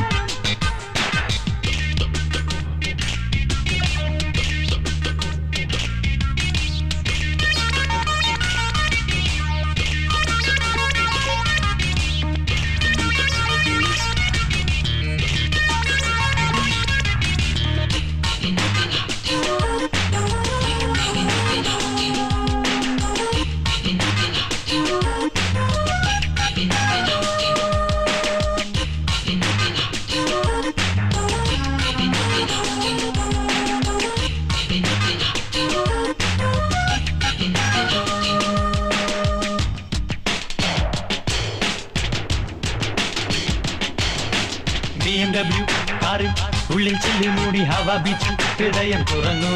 BMW കാറിൽ ഉള്ളിൽ ചില്ലി മൂടി ഹവ ബീച്ചിൽ ഹൃദയം തുറന്നു.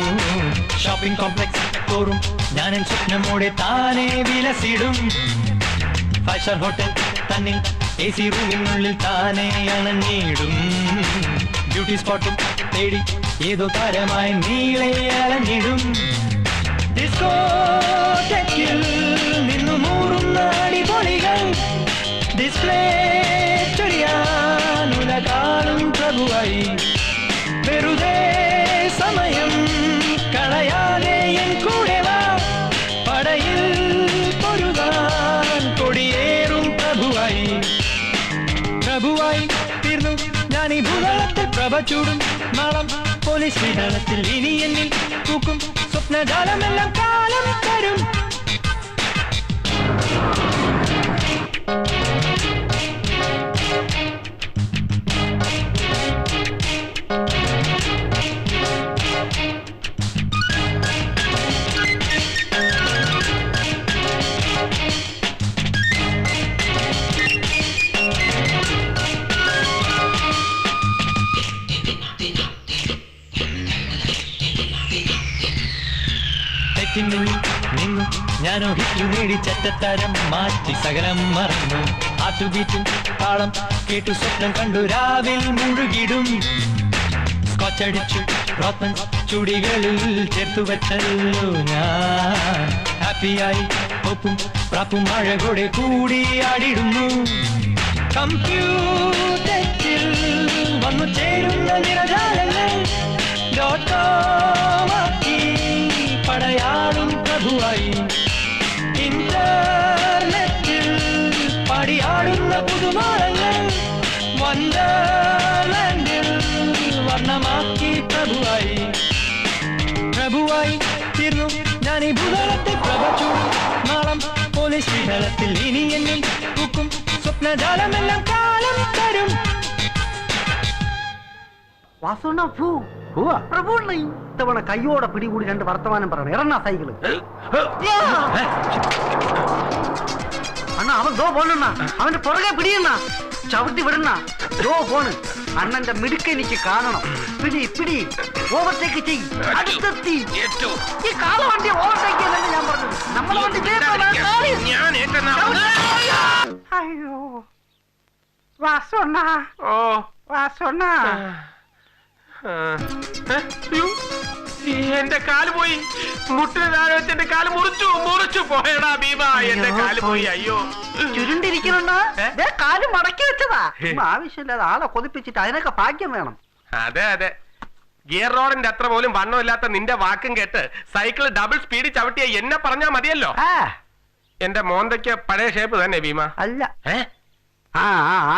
ഷോപ്പിംഗ് കോംപ്ലക്സ് തോറും ഞാൻ സ്വപ്നമോടെ താനെ വിലസിടും. 5 സ്റ്റാർ ഹോട്ടൽ തന്നിൽ AC റൂമിനുള്ളിൽ താനെ അണഞ്ഞിടും. ബ്യൂട്ടി സ്പോട്ടും തേടി ഏതോ താരമായി നീളെ അലഞ്ഞിടും. ഡിസ്കോടെക്കിൽ നിന്നു മൂറുന്ന അടിപൊളികൾ ഡിസ്പ്ലേ ചൊരിയാനുലകാലും പ്രഭുവായി. വെറുതെ സമയം കളയാതെ എൻ കൂടെ വാ, പടയിൽ പൊരുതാൻ കൊടിയേറും പ്രഭുവായി. പ്രഭുവായി തീർന്നു ഞാൻ ഈ ഭൂതലത്തിൽ പ്രഭ ചൂടും നാളം പോലീസ് വിതലത്തിൽ ഇനി എന്നിൽ പൂക്കും സ്വപ്നജാലമെല്ലാം കാലം തരും. നിന്നു ഞാനോ ഹിറ്റു നേടി ചറ്റത്തരം മാറ്റി സകലം മറന്നു. ആറ്റുബീറ്റും താളം കേട്ടു സ്വപ്നം കണ്ടു രാവിൽ മുഴുകിടും. സ്കോച്ചടിച്ചു റോത്തൻസ് ചുടികളിൽ ചേർത്തു വെച്ചല്ലോ ഞാൻ ഹാപ്പിയായി ഒപ്പും പ്രാപ്പും മഴ കൂടെ കൂടിയാടിടുന്നു കമ്പ്യൂട്ടറിൽ വന്നു ചേരുന്ന നിറജാലങ്ങൾ .com-ആക്കി പടയാളും പ്രഭുവായി ഇന്റർനെറ്റിൽ പടിയാടുന്ന പുതുമാരങ്ങൾ വണ്ടർലാൻഡിൽ വർണ്ണമാക്കി പ്രഭുവായി തീർന്നു ഞാൻ ഈ ഭൂതലത്തെ പ്രഭചൂടും നാളം പോലീസ് വിഹളത്തിൽ ഇനി എന്നിൽ പൂക്കും സ്വപ്നജാലമെല്ലാം കാലം തരും വാസുണ്ണ ഭൂ പ്രഭുണ്ണ ഇത്തവണ കയ്യോടെ പിടികൂടി 2 വർത്തമാനം പറയണം ഇറങ്ങാ സൈക്കിള് അണ്ണാ അവൻ ദോ പോണ അവന്റെ പുറകെ പിടിയണ്ണ ചവിട്ടി വിടണ ദോ പോണ് അണ്ണന്റെ മിടുക്ക് എനിക്ക് കാണണം പിടി പിടി ഓവർടേക്ക് ചെയ് അടുത്തെത്തി ഈ കാള വണ്ടി ഓവർടേക്ക് ചെയ്യുന്നല്ലേ ഞാൻ പറഞ്ഞത് നമ്മളെ വണ്ടി അയ്യോ വാസുണ്ണ ഓ വാസുണ്ണ എന്റെ കാല് പോയി മുട്ടിന് താഴെ വെച്ച് എന്റെ കാല് മുറിച്ചു പോയടാ ഭീമ എന്റെ കാല് പോയി അയ്യോ ചുരുണ്ടിരിക്കണ കാല് മടക്കി വെച്ചതാ ആവശ്യമില്ലാതെ ആളെ കൊതിപ്പിച്ചിട്ട് അതിനൊക്കെ ഭാഗ്യം വേണം അതെ ഗിയർ റോഡിന്റെ അത്ര പോലും വണ്ണമില്ലാത്ത നിന്റെ വാക്കും കേട്ട് സൈക്കിൾ ഡബിൾ സ്പീഡ് ചവിട്ടിയ എന്നെ പറഞ്ഞാ മതിയല്ലോ എന്റെ മോന്തയ്ക്ക് പഴയ ഷേപ്പ് തന്നെ ഭീമ അല്ല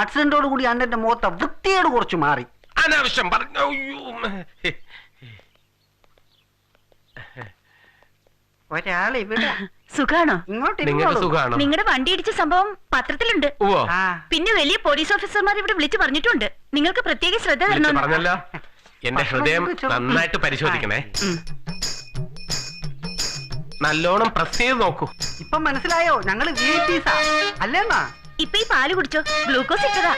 ആക്സിഡന്റോട് കൂടി അണ്ണന്റെ മുഖത്തെ വൃത്തിയോട് കുറച്ച് മാറി അനാവശ്യം പറഞ്ഞു ഒരാളെ ഇവിടെ സുഖാണോ നിങ്ങൾക്ക് സുഖാണോ നിങ്ങളുടെ വണ്ടി ഇടിച്ച സംഭവം പത്രത്തിലുണ്ട് പിന്നെ വലിയ പോലീസ് ഓഫീസർമാർ ഇവിടെ വിളിച്ചു പറഞ്ഞിട്ടുണ്ട് നിങ്ങൾക്ക് പ്രത്യേക ശ്രദ്ധ തരണം പറഞ്ഞല്ലോ എന്റെ ഹൃദയം നന്നായിട്ട് പരിശോധിക്കണേ നല്ലോണം പ്രസ് ചെയ്ത് നോക്കൂ ഇപ്പൊ മനസ്സിലായോ ഞങ്ങള് VIPs അല്ലേന്നാ ഇപ്പൊ ഈ പാല് കുടിച്ചോ ഗ്ലൂക്കോസ് ഇട്ടതാ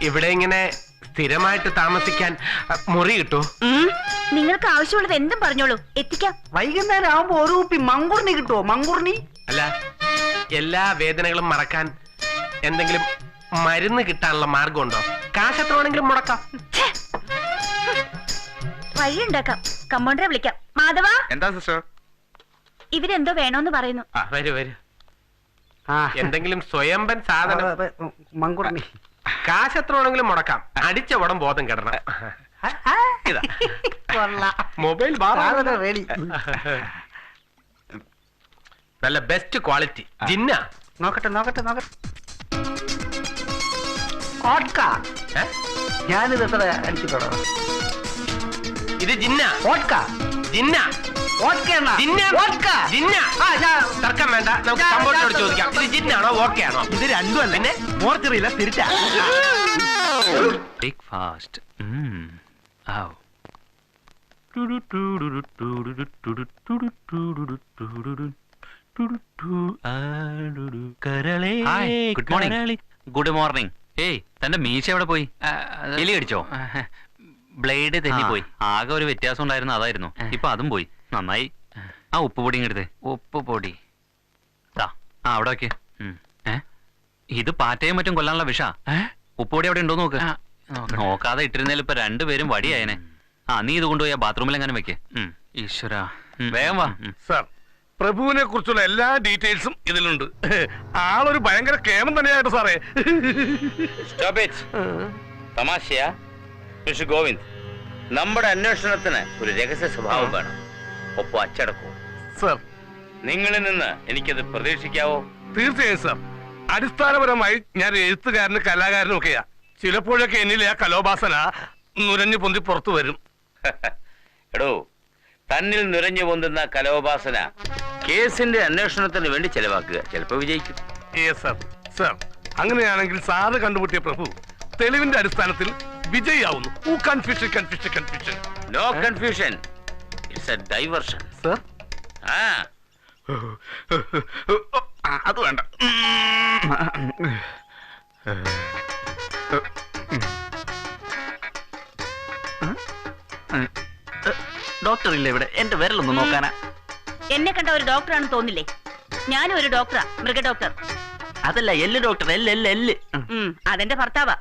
ഇവിടെ ഇങ്ങനെ സ്ഥിരമായിട്ട് താമസിക്കാൻ മുറി കിട്ടൂ നിങ്ങൾക്ക് ആവശ്യമുള്ളത് എന്തും പറഞ്ഞോളൂ എത്തിക്കാം വൈകുന്നേരം ആവുമ്പോ ഒരു കുപ്പി മങ്കുർണി കിട്ടുമോ മങ്കുർണി അല്ല എല്ലാ വേദനകളും മറക്കാൻ എന്തെങ്കിലും മരുന്ന് കിട്ടാനുള്ള മാർഗമുണ്ടോ കാശ് എത്ര വേണമെങ്കിലും മുടക്കാം വഴി ഉണ്ടാക്കാം കമ്പൗണ്ടറെ വിളിക്കാം മാധവ എന്താ സിസ്റ്റർ ഇവരെന്തോ വേണോന്ന് പറയുന്നു വരൂ എന്തെങ്കിലും സ്വയംഭൻ സാധനം മങ്കുർണി കാശ് എത്ര വേണമെങ്കിലും മുടക്കാം അടിച്ച ഉടൻ ബോധം കിടണം മൊബൈൽ റെഡി നല്ല ബെസ്റ്റ് ക്വാളിറ്റി ജിന്ന നോക്കട്ടെ ഞാനിത് എത്ര അടിച്ചിട്ടുണ്ടോ ഇത് ജിന്ന ജിന്ന തർക്കം വേണ്ട നമുക്ക് കമ്പോട്ടിനോട് ചോദിക്കാം ഇത് ജിന്നാണോ ഓക്കെ ആണോ ഇത് രണ്ടും അല്ല പിന്നെ മോർച്ചറിയില്ല തിരിച്ചാ ബ്രേക്ക്ഫാസ്റ്റ് ഗുഡ് മോർണിംഗ് ഏയ് തന്റെ മീശ എവിടെ പോയി എലി അടിച്ചോ ബ്ലേഡ് തെന്നിപ്പോയി ആകെ ഒരു വ്യത്യാസം ഉണ്ടായിരുന്നു അതായിരുന്നു ഇപ്പൊ അതും പോയി നന്നായി ആ ഉപ്പുപൊടി എടുത്ത് ഉപ്പുപൊടി അവിടെ വെക്ക് ഇത് പാറ്റയും മറ്റും കൊല്ലാനുള്ള വിഷ ഉപ്പുപൊടി അവിടെ ഉണ്ടോ നോക്ക് നോക്കാതെ ഇട്ടിരുന്നേൽ ഇപ്പൊ രണ്ടുപേരും വടിയായനെ നീ ഇത് കൊണ്ടുപോയി ബാത്റൂമിലെങ്ങാനും വെക്ക് ഈശ്വര വേഗം വാ സാർ പ്രഭുവിനെ കുറിച്ചുള്ള എല്ലാ ഡീറ്റെയിൽസും ഇതിലുണ്ട് ആളൊരു ഭയങ്കര കേമൻ തന്നെയായിട്ട് സാറേ തമാശയാ മിസ്റ്റർ ഗോവിന്ദ് നമ്മുടെ അന്വേഷണത്തിന് ഒരു രഹസ്യ സ്വഭാവം വേണം ഒപ്പം അച്ചടക്കവും സർ നിങ്ങളിൽ നിന്ന് എനിക്കത് പ്രതീക്ഷിക്കാവോ തീർച്ചയായും സാർ അടിസ്ഥാനപരമായി ഞാൻ എഴുത്തുകാരനും കലാകാരനും ഒക്കെയാ ചിലപ്പോഴൊക്കെ എന്നിലെ ആ കലോപാസന നുരഞ്ഞു പൊന്തി പുറത്തു വരും എടോ തന്നിൽ നുരഞ്ഞു പൊന്തുന്ന കലോപാസന കേസിന്റെ അന്വേഷണത്തിന് വേണ്ടി ചെലവാക്കുക ചിലപ്പോ വിജയിക്കും സർ അങ്ങനെയാണെങ്കിൽ സാറ് കണ്ടുപിട്ടിയ പ്രഭു തെളിവിന്റെ അടിസ്ഥാനത്തിൽ വിജയിയാവുന്നു confusion no confusion it's a diversion sir അത് വേണ്ട ഡോക്ടർ ഇല്ല ഇവിടെ എന്റെ വിരലൊന്ന് നോക്കാനാ എന്നെ കണ്ട ഒരു ഡോക്ടറാണെന്ന് തോന്നില്ലേ ഞാനും ഒരു ഡോക്ടറാ മൃഗ ഡോക്ടർ അതല്ല എല്ല് ഡോക്ടർ എല്ല് അതെന്റെ ഭർത്താവാ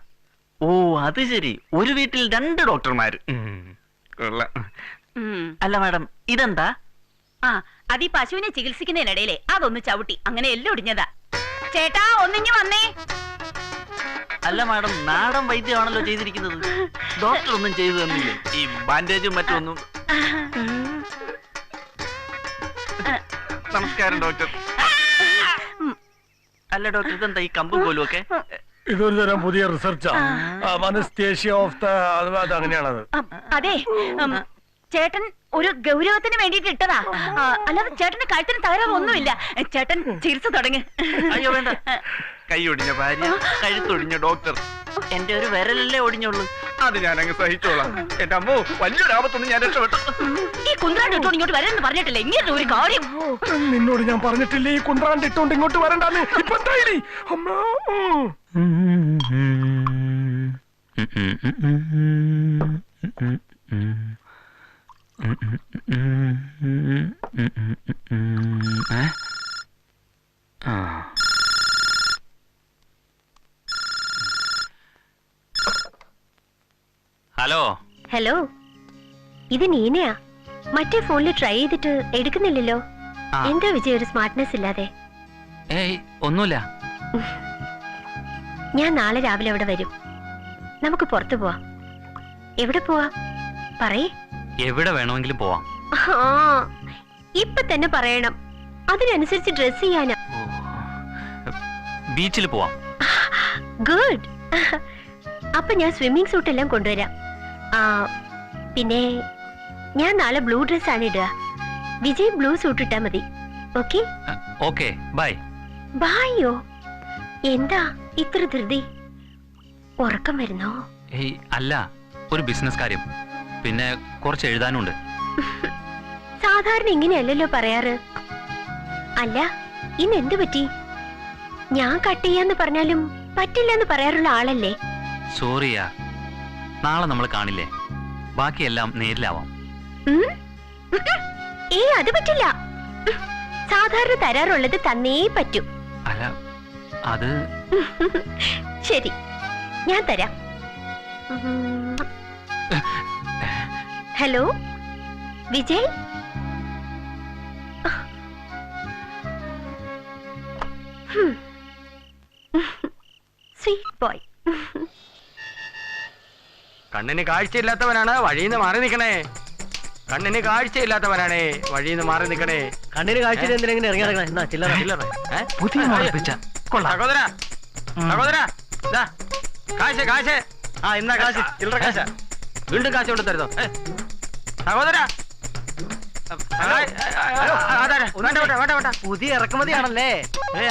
ഓ അത് ശരി ഒരു വീട്ടിൽ 2 ഡോക്ടർമാര് അല്ല മാഡം ഇതെന്താ? ആ അത് ഈ പശുവിനെ ചികിത്സിക്കുന്നതിനിടയിലെ അതൊന്ന് ചവിട്ടി അങ്ങനെ എല്ലാം ഒടിഞ്ഞതാ. ചേട്ടാ ഒന്നിഞ്ഞു വന്നേ. അല്ല മാഡം നാടൻ വൈദ്യമാണല്ലോ ചെയ്തിരിക്കുന്നത്. ഡോക്ടർ ഒന്നും ചെയ്തു തന്നില്ലേ? ഈ ബാൻഡേജും മറ്റൊന്നും. നമസ്കാരം ഡോക്ടർ. അല്ല ഡോക്ടർ ഇതെന്താ ഈ കമ്പും പോലും ഒക്കെ? ഇതൊരു തരം പുതിയ റിസർച്ചാണ്. അങ്ങനെയാണത്. അതെ ചേട്ടൻ ഒരു ഗൗരവത്തിന് വേണ്ടിട്ട് ഇട്ടതാ. അല്ലാതെ ചേട്ടന്റെ കഴുത്തിന് തകരാറൊന്നുമില്ല. ചേട്ടൻ ചികിത്സ തുടങ്ങി. അയ്യോ വേണ്ട. കൈ ഒടിഞ്ഞ ഭാര്യ, കഴുത്തൊടിഞ്ഞ ഡോക്ടർ. എന്റെ ഒരു വിരലല്ലേ ഒടിഞ്ഞുള്ളൂ. അത് ഞാൻ അങ്ങ് സഹിച്ചോളാം. എന്റെ അമ്മോ വലിയൊരാപത്തൊന്നും ഞാൻ രക്ഷപ്പെട്ടു. ഈ കുന്ത്രാണ്ട് ഇട്ടോണ്ട് ഇങ്ങോട്ട് വരെന്ന് പറഞ്ഞിട്ടില്ല. ഇങ്ങനെ ഒരു കാര്യം നിന്നോട് ഞാൻ പറഞ്ഞിട്ടില്ലേ ഈ കുന്ത്രാണ്ട് ഇട്ടോണ്ട് ഇങ്ങോട്ട് വരണ്ടെന്ന്? ഇപ്പൊ എന്തായാലും ഹലോ ഹലോ, ഇത് നീനയാ. മറ്റേ ഫോണിൽ ട്രൈ ചെയ്തിട്ട് എടുക്കുന്നില്ലല്ലോ. എന്താ വിജയ് ഒരു സ്മാർട്ട്നെസ് ഇല്ലാതെ? ഏയ് ഒന്നുമില്ല. ഞാൻ നാളെ രാവിലെ അവിടെ വരും. നമുക്ക് പുറത്തു പോവാം. എവിടെ പോവാ പറയേ. എവിടെ വേണമെങ്കിലും പോവാം. ഇപ്പൊ തന്നെ പറയണം. അതിനനുസരിച്ച് ഡ്രസ് ചെയ്യാനാ. ബീച്ചിൽ പോവാം. ഗുഡ്. അപ്പൊ ഞാൻ സ്വിമ്മിംഗ് സൂട്ട് എല്ലാം കൊണ്ടുവരാം. പിന്നെ ഞാൻ നാളെ ബ്ലൂ ഡ്രസ് ആണ് ഇടുക. വിജയ് ബ്ലൂ സൂട്ട് ഇട്ടാ മതി. Okay okay bye. ബായോ? എന്താ ഇത്ര ധൃതി? ഉറക്കം വരുന്നോ? ഏയ് അല്ല, ഒരു ബിസിനസ് കാര്യം, പിന്നെ കുറച്ച് എഴുതാനുണ്ട്. സാധാരണ ഇങ്ങനെയല്ലല്ലോ പറയാറ്. അല്ല ഇന്ന് എന്തു പറ്റി? ഞാൻ കട്ട് ചെയ്യാന്ന് പറഞ്ഞാലും പറ്റില്ലെന്ന് പറയാറുള്ള ആളല്ലേ. സോറിയാ, നാളെ നമ്മൾ കാണില്ലേ. ബാക്കിയെല്ലാം നേരിലാവാം. അത് പറ്റില്ല. സാധാരണ തരാറുള്ളത് തന്നേ പറ്റൂ. അല്ല അത് ശരി, ഞാൻ തരാം. ഹലോ വിജയ്. Sweet boy. കണ്ണിന് കാഴ്ചയില്ലാത്തവനാണ് വഴിന്ന് മാറി നിക്കണേ. കണ്ണിന് കാഴ്ചയില്ലാത്തവനാണേ വഴിന്ന് മാറി നിക്കണേ. കണ്ണിന് കാഴ്ച എന്തിനെങ്ങനെ ഇറങ്ങി സഹോദര സഹോദര കാശ് കാശ്. എന്നാ കാശ് ചില്ലറ കാശ. വീണ്ടും കാശ് കൊണ്ട് തരുന്നോ സഹോദര? പുതിയ ഇറക്കുമതിയാണല്ലേ?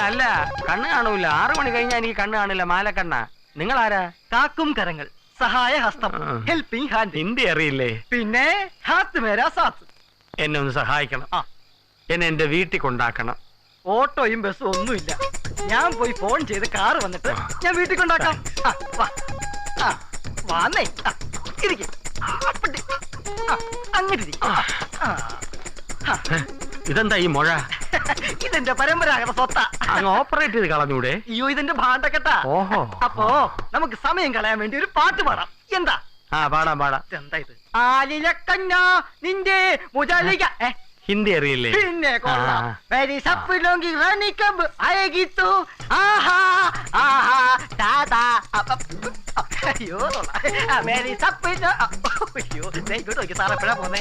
അല്ല, കണ്ണ് കാണൂല. 6 മണി കഴിഞ്ഞാൽ എനിക്ക് കണ്ണ് കാണില്ല. മാലക്കണ്ണ. നിങ്ങൾ ആരാ? കാക്കും കരങ്ങൾ, സഹായ ഹസ്തം, ഹെൽപ്പിംഗ് ഹാൻഡ്. ഹിന്ദി അറിയില്ലേ? പിന്നെ ഹാത്ത് മേരാ സാത്ത്. എന്നെ ഒന്ന് സഹായിക്കണം. എന്നെ എന്റെ വീട്ടിൽ കൊണ്ടാക്കണം. ഓട്ടോയും ബസ്സും ഒന്നുമില്ല. ഞാൻ പോയി ഫോൺ ചെയ്ത് കാറ് വന്നിട്ട് ഞാൻ വീട്ടിൽ കൊണ്ടാക്കാം. വന്നേ ഇരിക്കും. അങ്ങനെ ഇതെന്താ ഈ മുഴ? ഇതെന്റെ പരമ്പരാഗത സ്വത്ത. അങ്ങ് ഓപ്പറേറ്റ് ചെയ്ത് കളഞ്ഞൂടെ? അയ്യോ ഇതെന്റെ ഭാണ്ഡക്കെട്ടാ. ഓഹോ. അപ്പോ നമുക്ക് സമയം കളയാൻ വേണ്ടി ഒരു പാട്ട് പാടാം. എന്താ? പാടാം പാടാം. എന്താ ഇത്? ആലിലക്കഞ്ഞ നിന്റെ മുജാലിക. ഹിന്ദി അറിയില്ലേ? പിന്നെ मेरी सब लोग रानी कब आएगी तू आहा आहा दादा അയ്യോ मेरी सब അയ്യോ ഇങ്ങോട്ട് നോക്കി സാറേ എപ്പോഴാ പോന്നേ?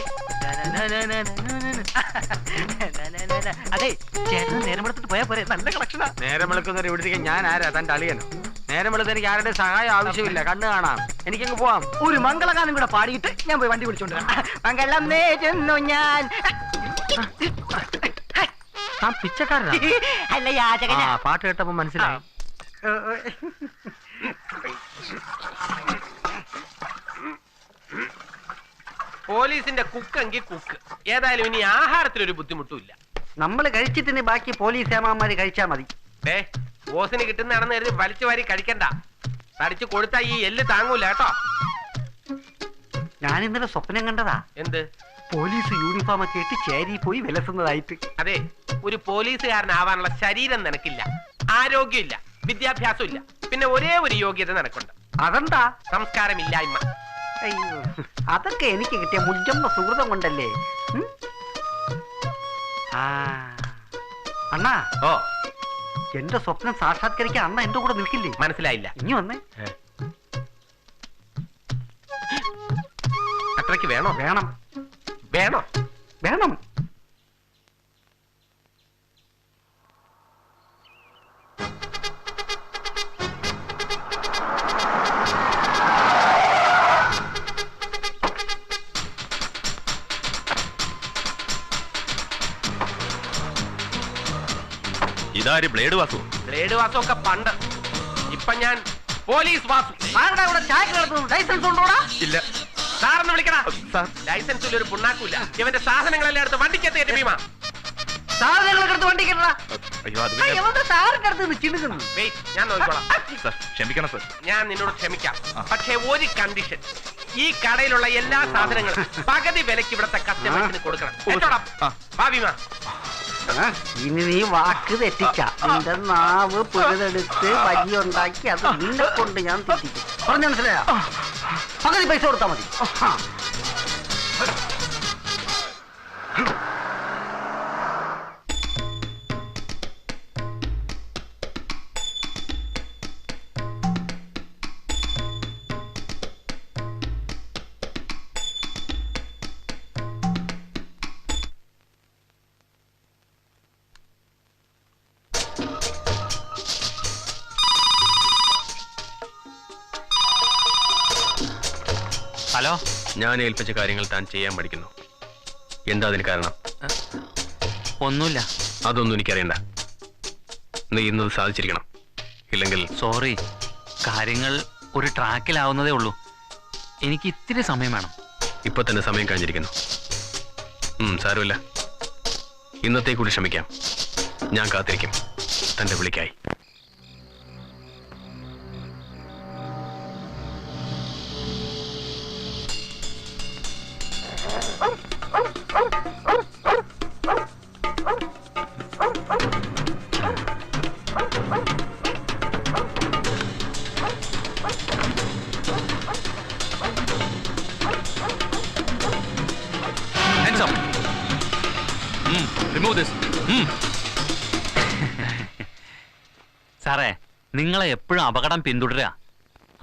അതെ ചേട്ടന് നേരം എടുത്തിട്ട് പോയാ പോരെ, നല്ല കളക്ഷനാ. നേരം വെളുക്കുന്നവരെ ഇവിടത്തേക്ക് ഞാൻ ആരാ? തന്റെ അളിയനോ? നേരം വെളുത്ത് എനിക്ക് ആരുടെ സഹായം ആവശ്യമില്ല. കണ്ണ് കാണാം. എനിക്കങ്ങ് പോവാം. ഒരു മംഗളഗാനം കൂടെ പാടിയിട്ട് ഞാൻ പോയി വണ്ടി വിളിച്ചോണ്ട് വരാം. മംഗളം നേരുന്നു ഞാൻ. പിച്ചക്കാരനാ? അല്ല യാചകനാ. പാട്ട് കേട്ടപ്പോ മനസ്സിലായി. പോലീസിന്റെ കുക്കെങ്കിൽ കുക്ക്. ഏതായാലും ഇനി ആഹാരത്തിനൊരു ബുദ്ധിമുട്ടുമില്ല. നമ്മൾ കഴിച്ചിട്ട് ബാക്കി പോലീസ് ഏമാന്മാര് കഴിച്ചാ മതി. ബോസിന് കിട്ടുന്നതാണെന്ന് കരുതി വലിച്ചു വാരി കഴിക്കണ്ട. തടിച്ചു കൊടുത്താ ഈ എല്ല് താങ്ങൂല കേട്ടോ. ഞാൻ ഇന്നലെ സ്വപ്നം കണ്ടതാ. എന്ത്? പോലീസ് യൂണിഫോം ഒക്കെ ഇട്ട് ചേരി പോയി വിലസുന്നതായിട്ട്. അതെ, ഒരു പോലീസുകാരനാവാനുള്ള ശരീരം നിനക്കില്ല, ആരോഗ്യമില്ല, വിദ്യാഭ്യാസം ഇല്ല, പിന്നെ ഒരേ ഒരു യോഗ്യത നിനക്കുണ്ട്. അതെന്താ? സംസ്കാരമില്ലായ്മ. അയ്യോ, അതൊക്കെ എനിക്ക് കിട്ടിയ മുജ്ജമ്മ സുഹൃതം കൊണ്ടല്ലേ. അണ്ണാ, ഓ എന്റെ സ്വപ്നം സാക്ഷാത്കരിക്കാൻ അണ്ണ എന്റെ കൂടെ നിൽക്കില്ലേ? മനസ്സിലായില്ല. ഇനി വന്നേ. അത്രയ്ക്ക് വേണോ? വേണം. വേണോ? വേണം. ഇതാര് ബ്ലേഡ് വാസു? ബ്ലേഡ് വാസു ഒക്കെ പണ്ട്. ഇപ്പൊ ഞാൻ പോലീസ് വാസു. ആരുടെ കൂടെ ചായ കിടക്കുന്നു? ലൈസൻസ് ഉണ്ടോടാ? ഇല്ല. സാറെന്ന് വിളിക്കണ. ലൈസൻസിൽ ഒരു പുണ്ണാക്കൂല. ഇവന്റെ സാധനങ്ങളെല്ലാം എടുത്ത് വണ്ടിക്കത്ത് കയറ്റി ഭീമ. സാധനങ്ങളൊക്കെ എടുത്ത് വണ്ടി കയറ്റടാ. സാറിന്റെ അടുത്ത് ചിണുക്കുന്നു. ഞാൻ നോക്കിക്കോളാം. ക്ഷമിക്കണം സർ. ഞാൻ നിന്നോട് ക്ഷമിക്കാം. പക്ഷേ ഒരു കണ്ടീഷൻ, ഈ കടയിലുള്ള എല്ലാ സാധനങ്ങളും പകുതി വിലക്ക് ഇവിടത്തെ കസ്റ്റമേഴ്സിന് കൊടുക്കണം. ഇനി നീ വാക്ക് തെറ്റിച്ച നിന്റെ നാവ് പുഴുതെടുത്ത് വഴിയുണ്ടാക്കി അത് നിന്നെ കൊണ്ട് ഞാൻ തെറ്റിക്കും. പറഞ്ഞു മനസ്സിലായോ? പകുതി പൈസ കൊടുത്താൽ മതി. ഹലോ, ഞാൻ ഏൽപ്പിച്ച കാര്യങ്ങൾ താൻ ചെയ്യാൻ പഠിക്കുന്നു. എന്താ അതിന് കാരണം? ഒന്നുമില്ല. അതൊന്നും എനിക്കറിയണ്ട. നീ ഇന്നത് സാധിച്ചിരിക്കണം. ഇല്ലെങ്കിൽ സോറി, കാര്യങ്ങൾ ഒരു ട്രാക്കിലാവുന്നതേ ഉള്ളൂ. എനിക്ക് ഇത്തിരി സമയം വേണം. ഇപ്പൊ തന്നെ സമയം കഴിഞ്ഞിരിക്കുന്നു. സാരമില്ല, ഇന്നത്തെ കൂടി ക്ഷമിക്കാം. ഞാൻ കാത്തിരിക്കും തന്റെ വിളിക്കായി. സാറേ, നിങ്ങളെ എപ്പോഴും അപകടം പിന്തുടരുക.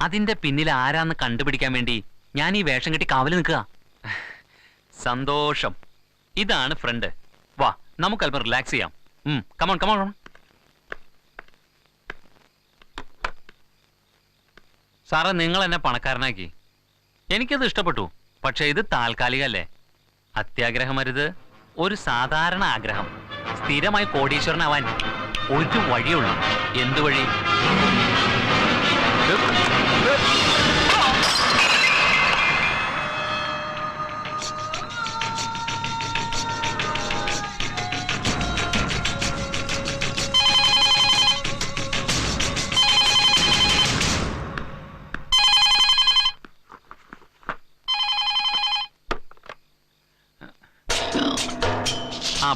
അതിന്റെ പിന്നിൽ ആരാന്ന് കണ്ടുപിടിക്കാൻ വേണ്ടി ഞാൻ ഈ വേഷം കെട്ടി കാവല് നിൽക്കുക. സന്തോഷം. ഇതാണ് ഫ്രണ്ട്. വാ, നമുക്ക് അല്പം റിലാക്സ് ചെയ്യാം. Come on come on. സാറേ, നിങ്ങൾ എന്നെ പണക്കാരനാക്കി. എനിക്കത് ഇഷ്ടപ്പെട്ടു. പക്ഷെ ഇത് താൽക്കാലികല്ലേ. അത്യാഗ്രഹമരുത്, ഒരു സാധാരണ ആഗ്രഹം. സ്ഥിരമായി കോടീശ്വരനാവാൻ ഒരു വഴിയുള്ളൂ. എന്തു വഴി?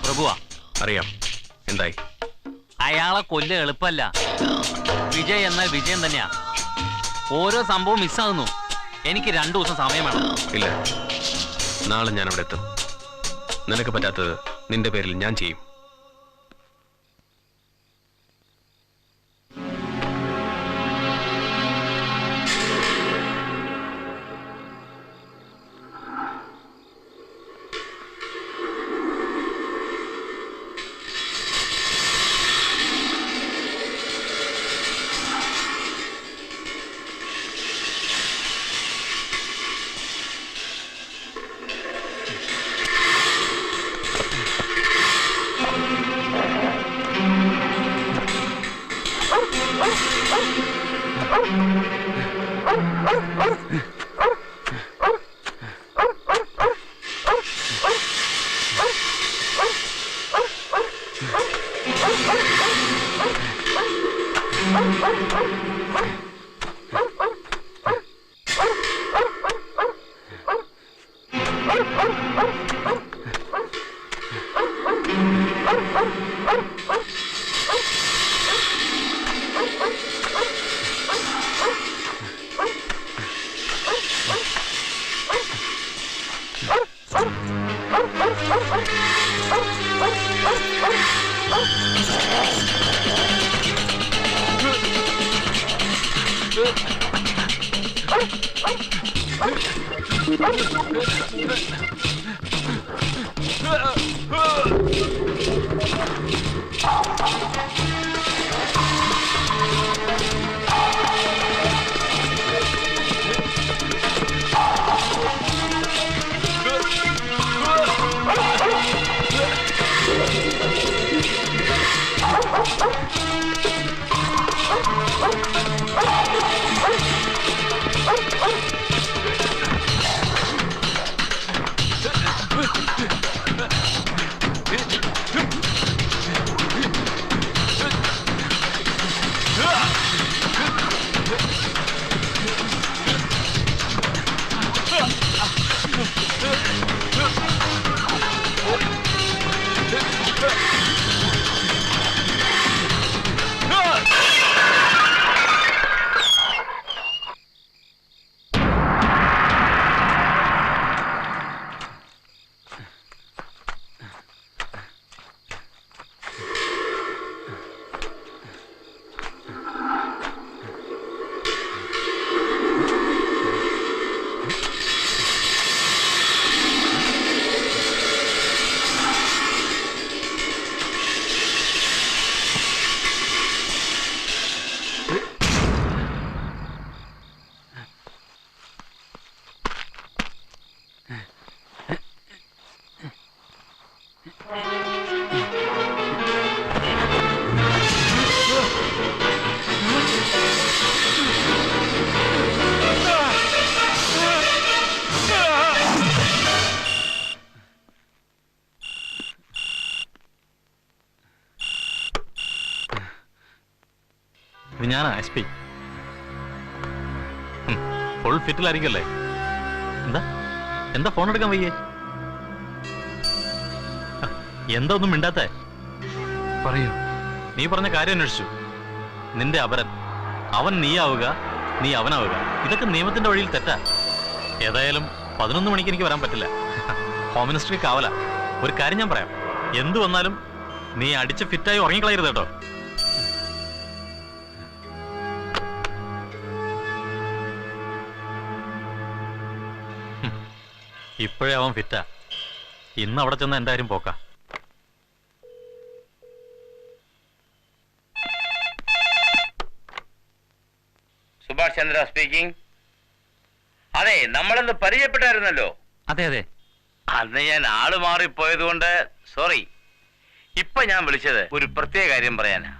പ്രഭുവാ. അറിയാം. എന്തായി? അയാളെ കൊല്ലുക എളുപ്പമല്ല. വിജയ് എന്നാൽ വിജയം തന്നെയാ. ഓരോ സംഭവം മിസ്സാകുന്നു. എനിക്ക് 2 ദിവസം സമയം വേണം. ഇല്ല, നാളെ ഞാൻ അവിടെ എത്തും. നിനക്ക് പറ്റാത്തത് നിന്റെ പേരിൽ ഞാൻ ചെയ്യും. ഞാനാ SP. ഫുൾ ഫിറ്റിലായിരിക്കല്ലേ? എന്താ ഫോൺ എടുക്കാൻ വയ്യേ? എന്താ ഒന്നും മിണ്ടാത്തേ? പറയൂ. നീ പറഞ്ഞ കാര്യം അന്വേഷിച്ചു. നിന്റെ അപരൻ, അവൻ നീയാവുക, നീ അവനാവുക, ഇതൊക്കെ നിയമത്തിന്റെ വഴിയിൽ തെറ്റാ. ഏതായാലും 11 മണിക്ക് എനിക്ക് വരാൻ പറ്റില്ല. ഹോം മിനിസ്റ്ററി കാവല. ഒരു കാര്യം ഞാൻ പറയാം, എന്തു വന്നാലും നീ അടിച്ച് ഫിറ്റായി ഉറങ്ങിക്കളയരുത് കേട്ടോ. ഇപ്പോഴേ അവൻ ഫിറ്റാ. ഇന്ന് അവിടെ ചെന്ന എന്റെ കാര്യം പോക്ക. സുഭാഷ് ചന്ദ്ര സ്പീക്കിംഗ്. അതെ, നമ്മളെന്ന് പരിചയപ്പെട്ടായിരുന്നല്ലോ. അതെ അതെ. അന്ന് ഞാൻ ആള് മാറിപ്പോയത് കൊണ്ട് സോറി. ഇപ്പൊ ഞാൻ വിളിച്ചത് ഒരു പ്രത്യേക കാര്യം പറയാനാ.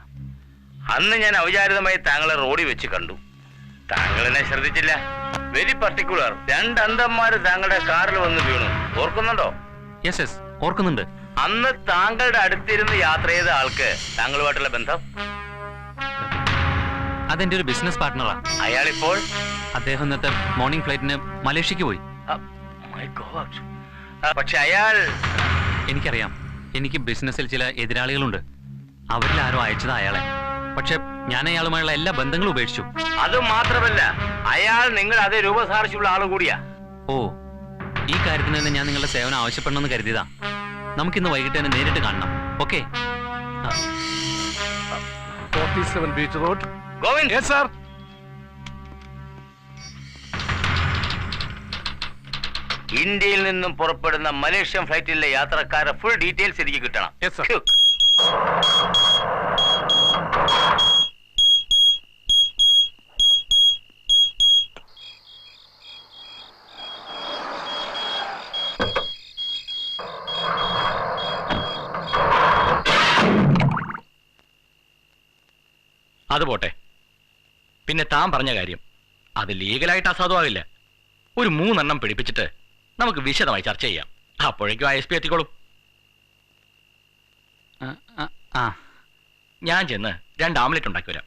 അന്ന് ഞാൻ അവിചാരിതമായി താങ്കളെ റോഡിൽ വെച്ച് കണ്ടു. താങ്കൾ എന്നെ ശ്രദ്ധിച്ചില്ല. Very particular. 2 അന്തന്മാര് താങ്കളുടെ കാറിൽ വന്ന് വീണു. ഓർക്കുന്നുണ്ടോ? യെസ്, ഓർക്കുന്നുണ്ട്. അന്ന് താങ്കളുടെ അടുത്തിരുന്ന് യാത്ര ചെയ്ത ആൾക്ക് താങ്കളുമായിട്ടുള്ള ബന്ധം? അതെന്റെ ഒരു ബിസിനസ് പാർട്ട്ണറാ. അയാളിപ്പോൾ? അദ്ദേഹം ഇന്നത്തെ മോർണിംഗ് ഫ്ലൈറ്റിന് മലേഷ്യക്ക് പോയി. പക്ഷെ അയാൾ... എനിക്കറിയാം. എനിക്ക് ബിസിനസ്സിൽ ചില എതിരാളികളുണ്ട്. അവരിൽ ആരോ അയച്ചതാ അയാളെ. പക്ഷെ ഞാൻ അയാളുമായുള്ള എല്ലാ ബന്ധങ്ങളും ഉപേക്ഷിച്ചു. അത് മാത്രമല്ല, അയാൾ നിങ്ങൾ അതേ രൂപസാദൃശ്യമുള്ള ആള് കൂടിയാ. ഓ, ഈ കാര്യത്തിന് തന്നെ ഞാൻ നിങ്ങളുടെ സേവനം ആവശ്യപ്പെടണമെന്ന് കരുതിയതാ. നമുക്കിന്ന് വൈകിട്ട് തന്നെ നേരിട്ട് കാണണം. Okay? 47 beach road. Govind. Yes sir. ഇന്ത്യയിൽ നിന്നും പുറപ്പെടുന്ന മലേഷ്യൻ ഫ്ലൈറ്റിലെ യാത്രക്കാരുടെ ഫുൾ ഡീറ്റെയിൽസ് എനിക്ക് കിട്ടണം. Yes sir. അത് പോട്ടെ. പിന്നെ താൻ പറഞ്ഞ കാര്യം അത് ലീഗലായിട്ട് അസാധുവാകില്ല. ഒരു 3 എണ്ണം പിടിപ്പിച്ചിട്ട് നമുക്ക് വിശദമായി ചർച്ച ചെയ്യാം. അപ്പോഴേക്കും ISP എത്തിക്കോളും. ഞാൻ ചെന്ന് 2 ആംലെറ്റ് ഉണ്ടാക്കി വരാം.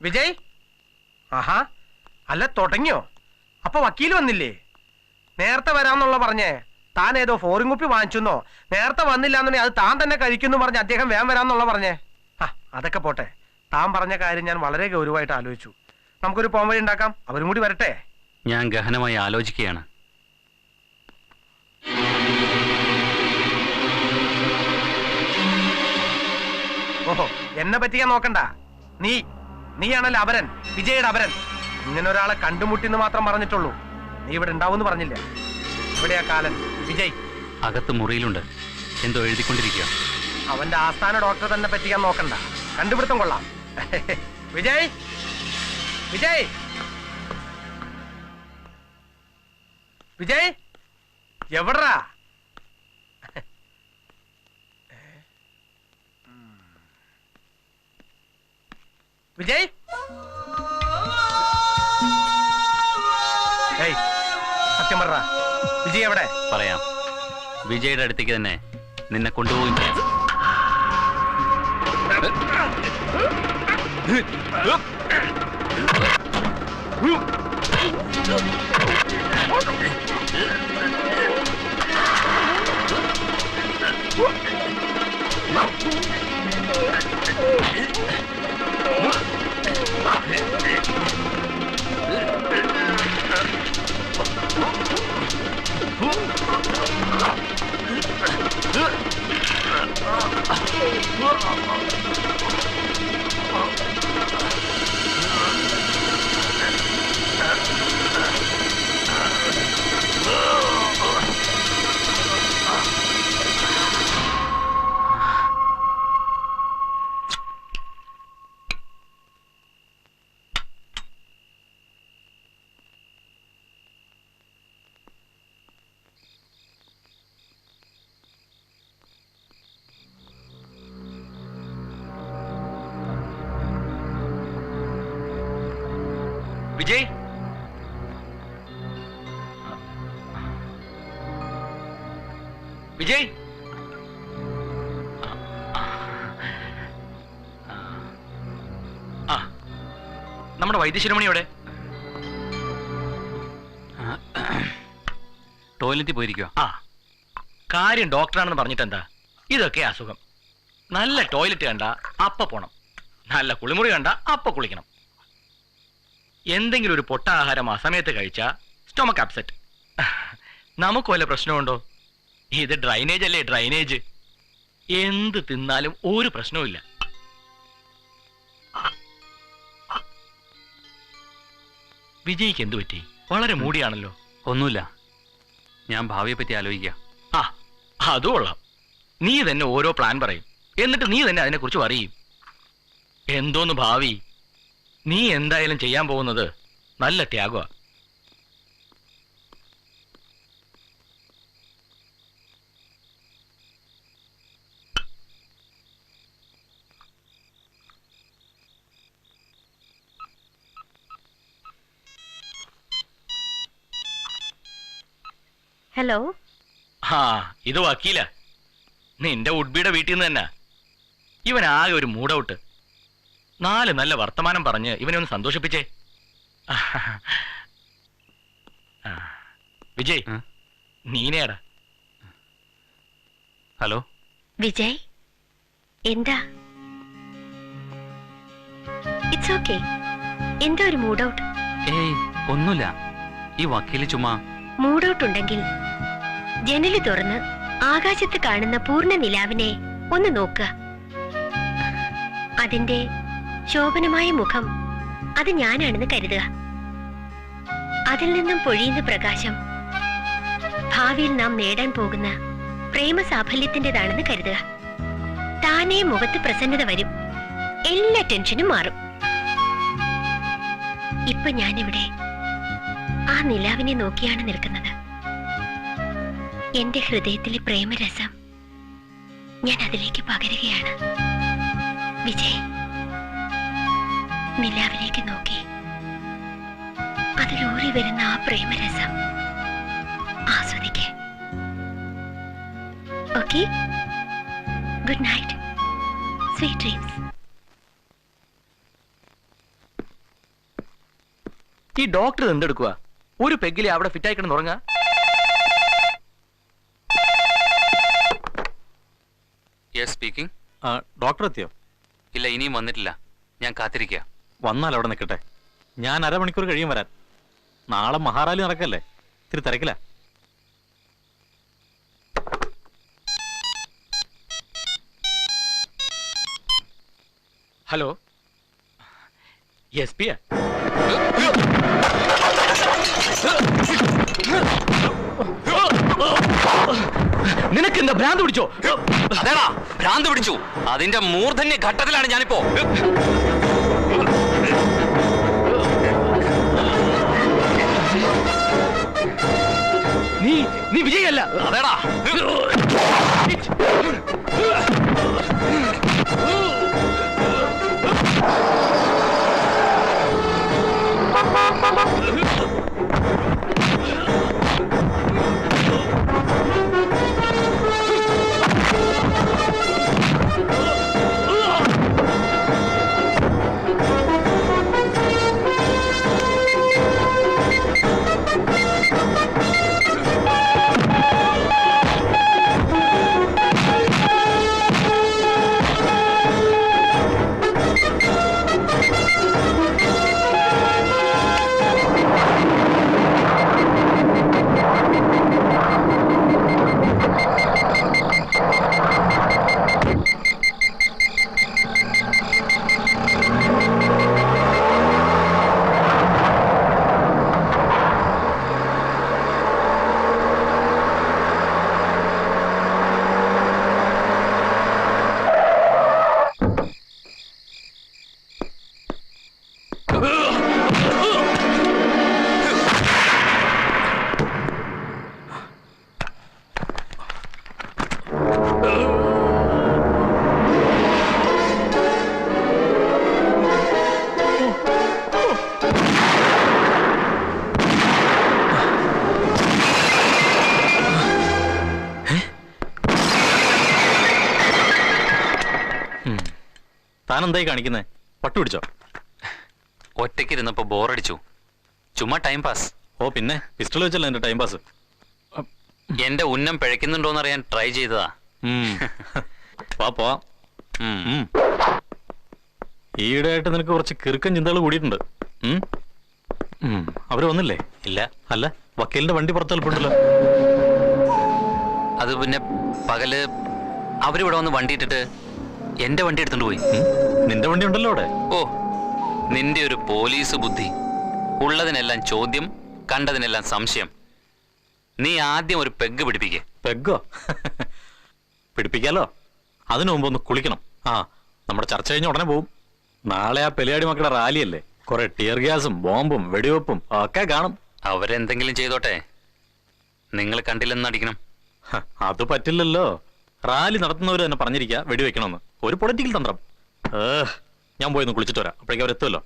വിജയ്, ആഹാ, അല്ല തുടങ്ങിയോ? അപ്പൊ വക്കീൽ വന്നില്ലേ? നേരത്തെ വരാന്നുള്ള പറഞ്ഞേ. താൻ ഏതോ ഫോറിൻ കുപ്പി വാങ്ങിച്ചെന്നോ, നേരത്തെ വന്നില്ല എന്നുണ്ടെങ്കിൽ അത് താൻ തന്നെ കഴിക്കുന്നു പറഞ്ഞ് അദ്ദേഹം വേഗം വരാന്നുള്ള പറഞ്ഞേ. അതൊക്കെ പോട്ടെ. താൻ പറഞ്ഞ കാര്യം ഞാൻ വളരെ ഗൗരവമായിട്ട് ആലോചിച്ചു. നമുക്കൊരു പോംവഴി ഉണ്ടാക്കാം. അവരും കൂടി വരട്ടെ. ഞാൻ ഗഹനമായി ആലോചിക്കുകയാണ്. ഓഹോ, എന്നെ പറ്റിക്കാൻ നോക്കണ്ട. നീയാണല്ലോ അപരൻ, വിജയുടെ അപരൻ. ഇങ്ങനെ ഒരാളെ കണ്ടുമുട്ടിന്ന് മാത്രം പറഞ്ഞിട്ടുള്ളൂ. നീ ഇവിടെ ഉണ്ടാവും പറഞ്ഞില്ല. ഇവിടെയാ കാലൻ. വിജയ് അകത്ത് മുറിയിലുണ്ട്. എന്തോ എഴുതിക്കൊണ്ടിരിക്കുക. അവന്റെ ആസ്ഥാന ഡോക്ടറെ തന്നെ പറ്റിക്കാൻ നോക്കണ്ട. കണ്ടുപിടുത്തം കൊള്ളാം. വിജയ് വിജയ് വിജയ് എവിടാ? വിജയ് സത്യം പറ, വിജയ് എവിടെ? പറയാം. വിജയുടെ അടുത്തേക്ക് തന്നെ നിന്നെ കൊണ്ടുപോകും ചെയ്യാം. വിജയ് വിജയ് നമ്മുടെ വൈദ്യശിരോമണിയോടെ ടോയ്ലറ്റിൽ പോയിരിക്കുക. കാര്യം ഡോക്ടറാണെന്ന് പറഞ്ഞിട്ട് എന്താ? ഇതൊക്കെ അസുഖം. നല്ല ടോയ്ലറ്റ് കണ്ട അപ്പ പോണം, നല്ല കുളിമുറി കണ്ട അപ്പ കുളിക്കണം. എന്തെങ്കിലും ഒരു പൊട്ട ആഹാരം ആ സമയത്ത് കഴിച്ചാ സ്റ്റൊമക്ക് അപ്സെറ്റ്. നമുക്ക് വല്ല പ്രശ്നമുണ്ടോ? ഇത് ഡ്രൈനേജ് അല്ലേ, ഡ്രൈനേജ്. എന്ത് തിന്നാലും ഒരു പ്രശ്നവുമില്ല. വിജയ്ക്ക് എന്തു പറ്റി? വളരെ മൂടിയാണല്ലോ. ഒന്നുമില്ല, ഞാൻ ഭാവിയെ പറ്റി ആലോചിക്കുക. അതും കൊള്ളാം. നീ തന്നെ ഓരോ പ്ലാൻ പറയും, എന്നിട്ട് നീ തന്നെ അതിനെക്കുറിച്ച് അറിയും. എന്തോന്ന് ഭാവി? നീ എന്തായാലും ചെയ്യാൻ പോകുന്നത് നല്ല ത്യാഗമാ. ഹലോ. ഇത് വക്കീല. നിന്റെ ഉഡ്ബിയുടെ വീട്ടിൽ നിന്ന് തന്നെ. ഇവനാകെ ഒരു മൂഡൌട്ട്. 4 നല്ല വർത്തമാനം പറഞ്ഞ് ഇവനെ ഒന്ന് സന്തോഷിപ്പിച്ചേ. വിജയ്, നീനേടാ. ഹലോ വിജയ്, എന്താ? It's okay. എന്താ ഒരു മൂഡ് ഔട്ട്? ഏയ് ഒന്നുമില്ല. ഈ വക്കീല് ചുമ്മാ. മൂഡ് ഔട്ട് ഉണ്ടെങ്കിൽ ജനല് തുറന്ന് ആകാശത്ത് കാണുന്ന പൂർണ്ണ നിലാവിനെ ഒന്ന് നോക്കുക. അതിന്റെ ശോഭനമായ മുഖം അത് ഞാനാണെന്ന് കരുതുക. അതിൽ നിന്നും പൊഴിയുന്ന പ്രകാശം ഭാവിയിൽ നാം നേടാൻ പോകുന്ന പ്രേമ സാഫല്യത്തിൻ്റെതാണെന്ന് കരുതുക. താനേ മുഖത്ത് പ്രസന്നത വരും, എല്ലാ ടെൻഷനും മാറും. ഇപ്പൊ ഞാനിവിടെ ആ നിലാവിനെ നോക്കിയാണ് നിൽക്കുന്നത്. എന്റെ ഹൃദയത്തിലെ പ്രേമരസം ഞാൻ അതിലേക്ക് പകരുകയാണ്. വിജയ്, നിലാവിലേക്ക് നോക്കി അതിലൂറി വരുന്ന ആ പ്രേമരസം ആസ്വദിക്കേ. Okay, good night, sweet dreams. ഈ ഡോക്ടർ എന്തെടുക്കുക? ഒരു പെഗ്ഗിലെ അവിടെ ഫിറ്റ് ആയിക്കണം ഉറങ്ങാ. സ്പീക്കിംഗ്. ഡോക്ടർ എത്തിയോ? ഇല്ല, ഇനിയും വന്നിട്ടില്ല. ഞാൻ കാത്തിരിക്കുക. വന്നാൽ അവിടെ നിൽക്കട്ടെ. ഞാൻ അരമണിക്കൂർ കഴിയും വരാൻ. നാളെ മഹാറാലി നടക്കല്ലേ, ഇത്തിരി തിരക്കില്ല. Hello, S Piya? നിനക്ക് എന്താ ഭ്രാന്ത് പിടിച്ചോ? അതേടാ ഭ്രാന്ത് പിടിച്ചു. അതിന്റെ മൂർധന്യ ഘട്ടത്തിലാണ് ഞാനിപ്പോ. നീ വിജയല്ല. അതേടാ താനെന്തായി കാണിക്കുന്നേ? പട്ടു പിടിച്ചോ? ഒറ്റയ്ക്കിരുന്നപ്പോ ബോറടിച്ചു. ചുമ്മാ ടൈം പാസ്. ഓ പിന്നെ പിസ്റ്റൾ വെച്ചല്ലോ എന്റെ ടൈം പാസ്. എന്റെ ഉന്നം പിഴയ്ക്കുന്നുണ്ടോന്നറിയാൻ ട്രൈ ചെയ്തതാ. പോവാ. ഈയിടെയായിട്ട് നിനക്ക് കുറച്ച് കിറുക്കൻ ചിന്തകൾ കൂടിയിട്ടുണ്ട്. അവര് വന്നില്ലേ? ഇല്ല. അല്ല, വക്കീലിന്റെ വണ്ടി പുറത്ത് എളുപ്പമുണ്ടല്ലോ. അത് പിന്നെ പകല് അവരിവിടെ വന്ന് വണ്ടി ഇട്ടിട്ട് എന്റെ വണ്ടി എടുത്തോണ്ട് പോയി. നിന്റെ വണ്ടി ഉണ്ടല്ലോ അവിടെ. ഓ, നിന്റെ ഒരു പോലീസ് ബുദ്ധി. ഉള്ളതിനെല്ലാം ചോദ്യം, കണ്ടതിനെല്ലാം സംശയം. നീ ആദ്യം ഒരു പെഗ് പിടിപ്പിക്കേ. പെഗോ? പിടിപ്പിക്കാലോ. അതിനു മുമ്പ് ഒന്ന് കുളിക്കണം. നമ്മുടെ ചർച്ച കഴിഞ്ഞ ഉടനെ പോവും. നാളെ ആ പെലിയാടി മക്കളുടെ റാലിയല്ലേ. കുറെ ടിയർ ഗ്യാസും ബോംബും വെടിവെപ്പും ഒക്കെ കാണും. അവരെന്തെങ്കിലും ചെയ്തോട്ടെ, നിങ്ങൾ കണ്ടില്ലെന്ന് അടിക്കണം. അത് പറ്റില്ലല്ലോ. റാലി നടത്തുന്നവർ തന്നെ പറഞ്ഞിരിക്കുക വെടിവെക്കണമെന്ന്. ഒരു പൊളിറ്റിക്കൽ തന്ത്രം. ഞാൻ പോയി ഒന്ന് കുളിച്ചിട്ട് വരാം. അപ്പോഴേക്കും അവരെത്തുമല്ലോ.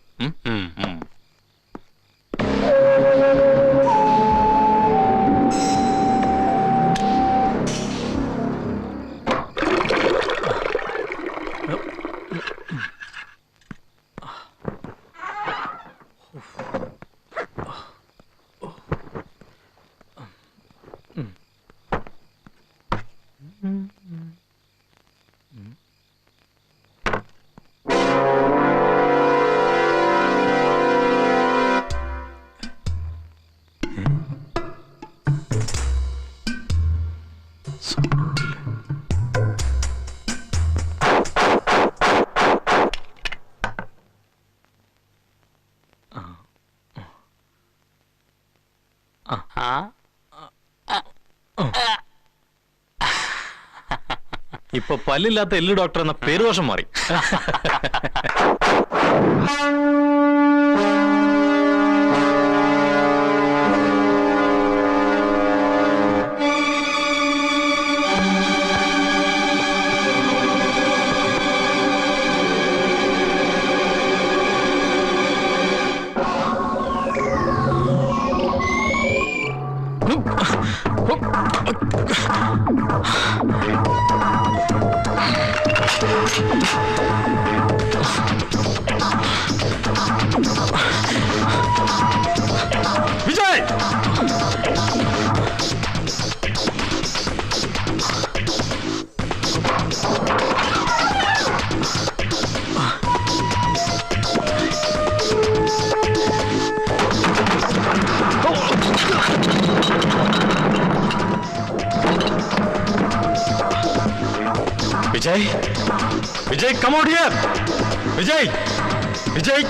ഇപ്പൊ പല്ലില്ലാത്ത എല്ലു ഡോക്ടർ എന്ന പേരുദോഷം മാറി. Vijay! Vijay! Vijay, come out here! Vijay! Vijay!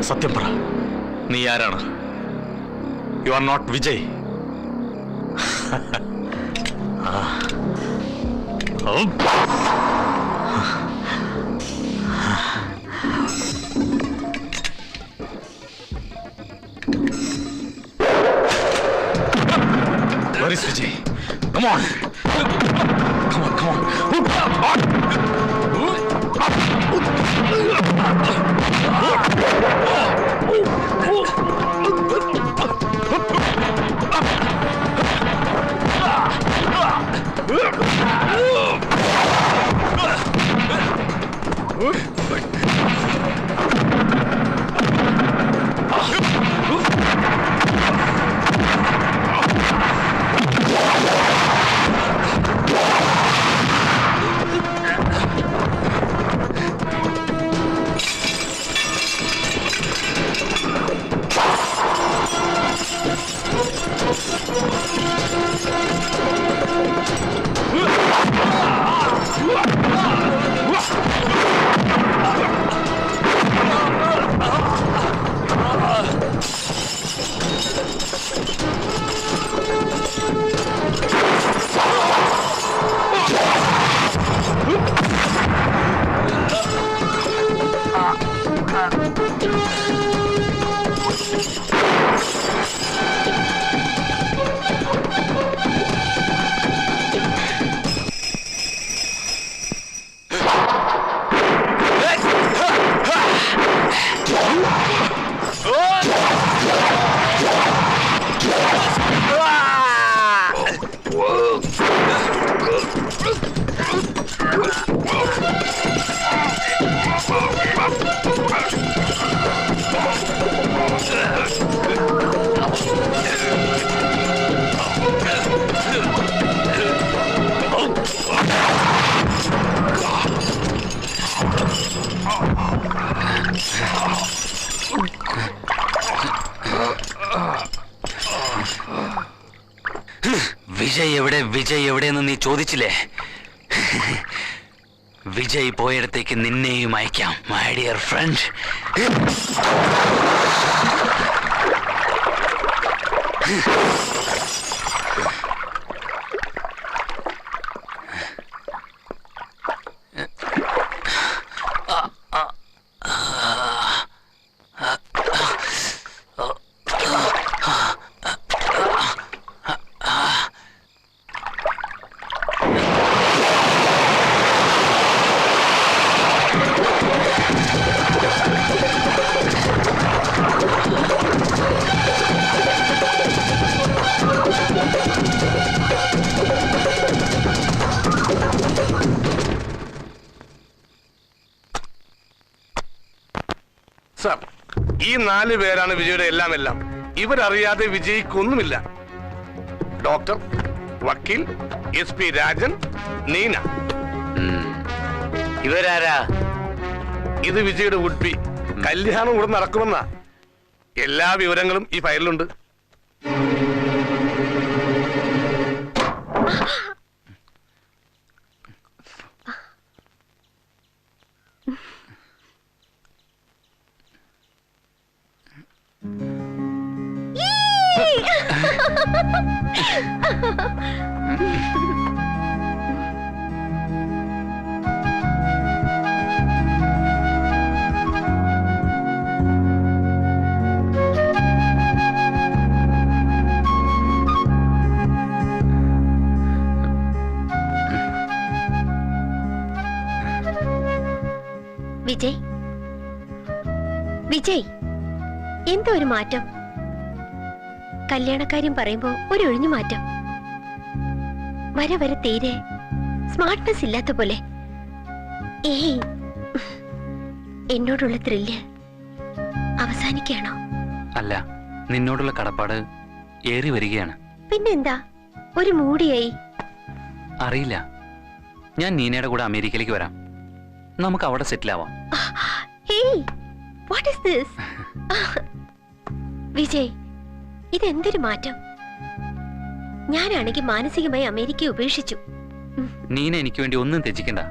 സത്യം പറ, നീ ആരാണ്? You are not Vijay. Where is Vijay? Come on. Come on, come on. Vijay എവിടെയെന്ന് നീ ചോദിച്ചില്ലേ? വിജയ് പോയിടത്തേക്ക് നിന്നെയും അയക്കാം, മൈ ഡിയർ ഫ്രണ്ട്. സർ, ഈ 4 പേരാണ് വിജയുടെ എല്ലാം. ഇവരറിയാതെ വിജയിക്കൊന്നുമില്ല. ഡോക്ടർ, വക്കീൽ, SP രാജൻ, നീന. ഇവരാരാ? ഇത് വിജയുടെ ഉഡ്ബി. കല്യാണം ഇവിടെ നടക്കുമെന്നാ. എല്ലാ വിവരങ്ങളും ഈ ഫയലിലുണ്ട്. വിജയ്, വിജയ്, എന്തോ ഒരു മാറ്റം. കല്യാണക്കാര്യം പറയുമ്പോ ഒരു ഒഴിഞ്ഞു മാറ്റം. വരെ വരെ തീരെ സ്മാർട്ട്നെസ് ഇല്ലാത്ത പോലെ. ഏയ്, എന്നോടുള്ള ത്രില്ല് അവസാനിക്കുകയാണോ? അല്ല, നിന്നോടുള്ള കടപ്പാട് ഏറി വരികയാണ്. പിന്നെന്താ ഒരു മൂടിയായി? അറിയില്ല, ഞാൻ നീനയുടെ കൂടെ അമേരിക്കയിലേക്ക് വരാം. നമുക്ക് അവിടെ സെറ്റിൽ ആവാം. Hey, what is this? Vijay, ഇതെന്തൊരു മാറ്റം. ഞാനാണെങ്കിൽ മാനസികമായി അമേരിക്കയെ ഉപേക്ഷിച്ചു. നീന എനിക്ക് വേണ്ടി ഒന്നും ത്യജിക്കണ്ട.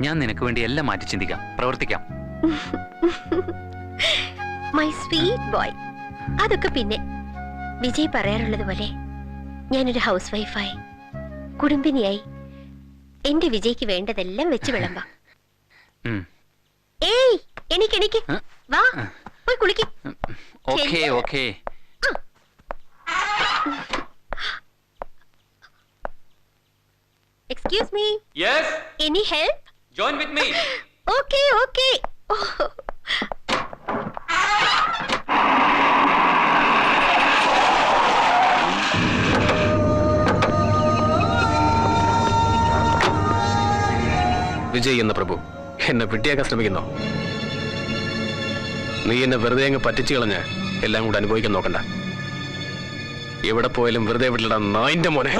ഞാൻ നിനക്ക് വേണ്ടി എല്ലാം മാറ്റി ചിന്തിക്കാം, പ്രവർത്തിക്കാം. My sweet boy. അതൊക്കെ പിന്നെ. വിജയ് പറയാറുള്ളത് പോലെ ഞാനൊരു ഹൗസ് വൈഫായി, കുടുംബിനിയായി എന്റെ വിജയ്ക്ക് വേണ്ടതെല്ലാം വെച്ച് വിളമ്പാം. ഏയ്, എനിക്ക് വാ, പോയി കുളിക്ക്. Okay okay. Excuse me. Yes. Any help? Join with me. Okay, okay. Vijay എന്ന പ്രഭു എന്നെ വിട്ടിയാക്കാൻ ശ്രമിക്കുന്നോ? നീ എന്നെ വെറുതെ അങ്ങ് പറ്റിച്ചു കളഞ്ഞ് എല്ലാം കൂടെ അനുഭവിക്കാൻ നോക്കണ്ട. എവിടെ പോയാലും വെറുതെ വിട്ടിടാ നായിന്റെ മോനെ.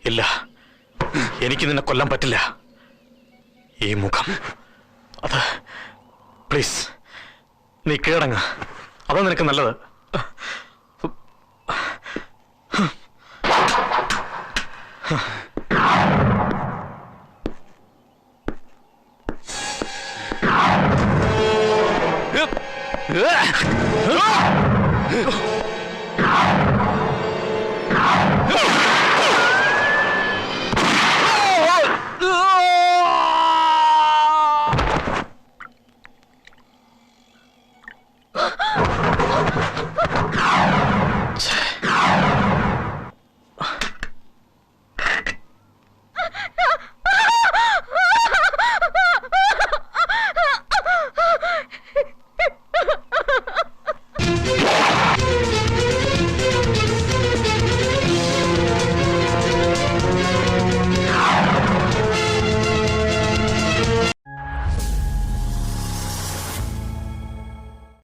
ഇല്ല, എനിക്ക് നിന്നെ കൊല്ലാൻ പറ്റില്ല. ഈ മുഖം അത് പ്ലീസ് നീ കീഴടങ്ങ, അതാ നിനക്ക് നല്ലത്.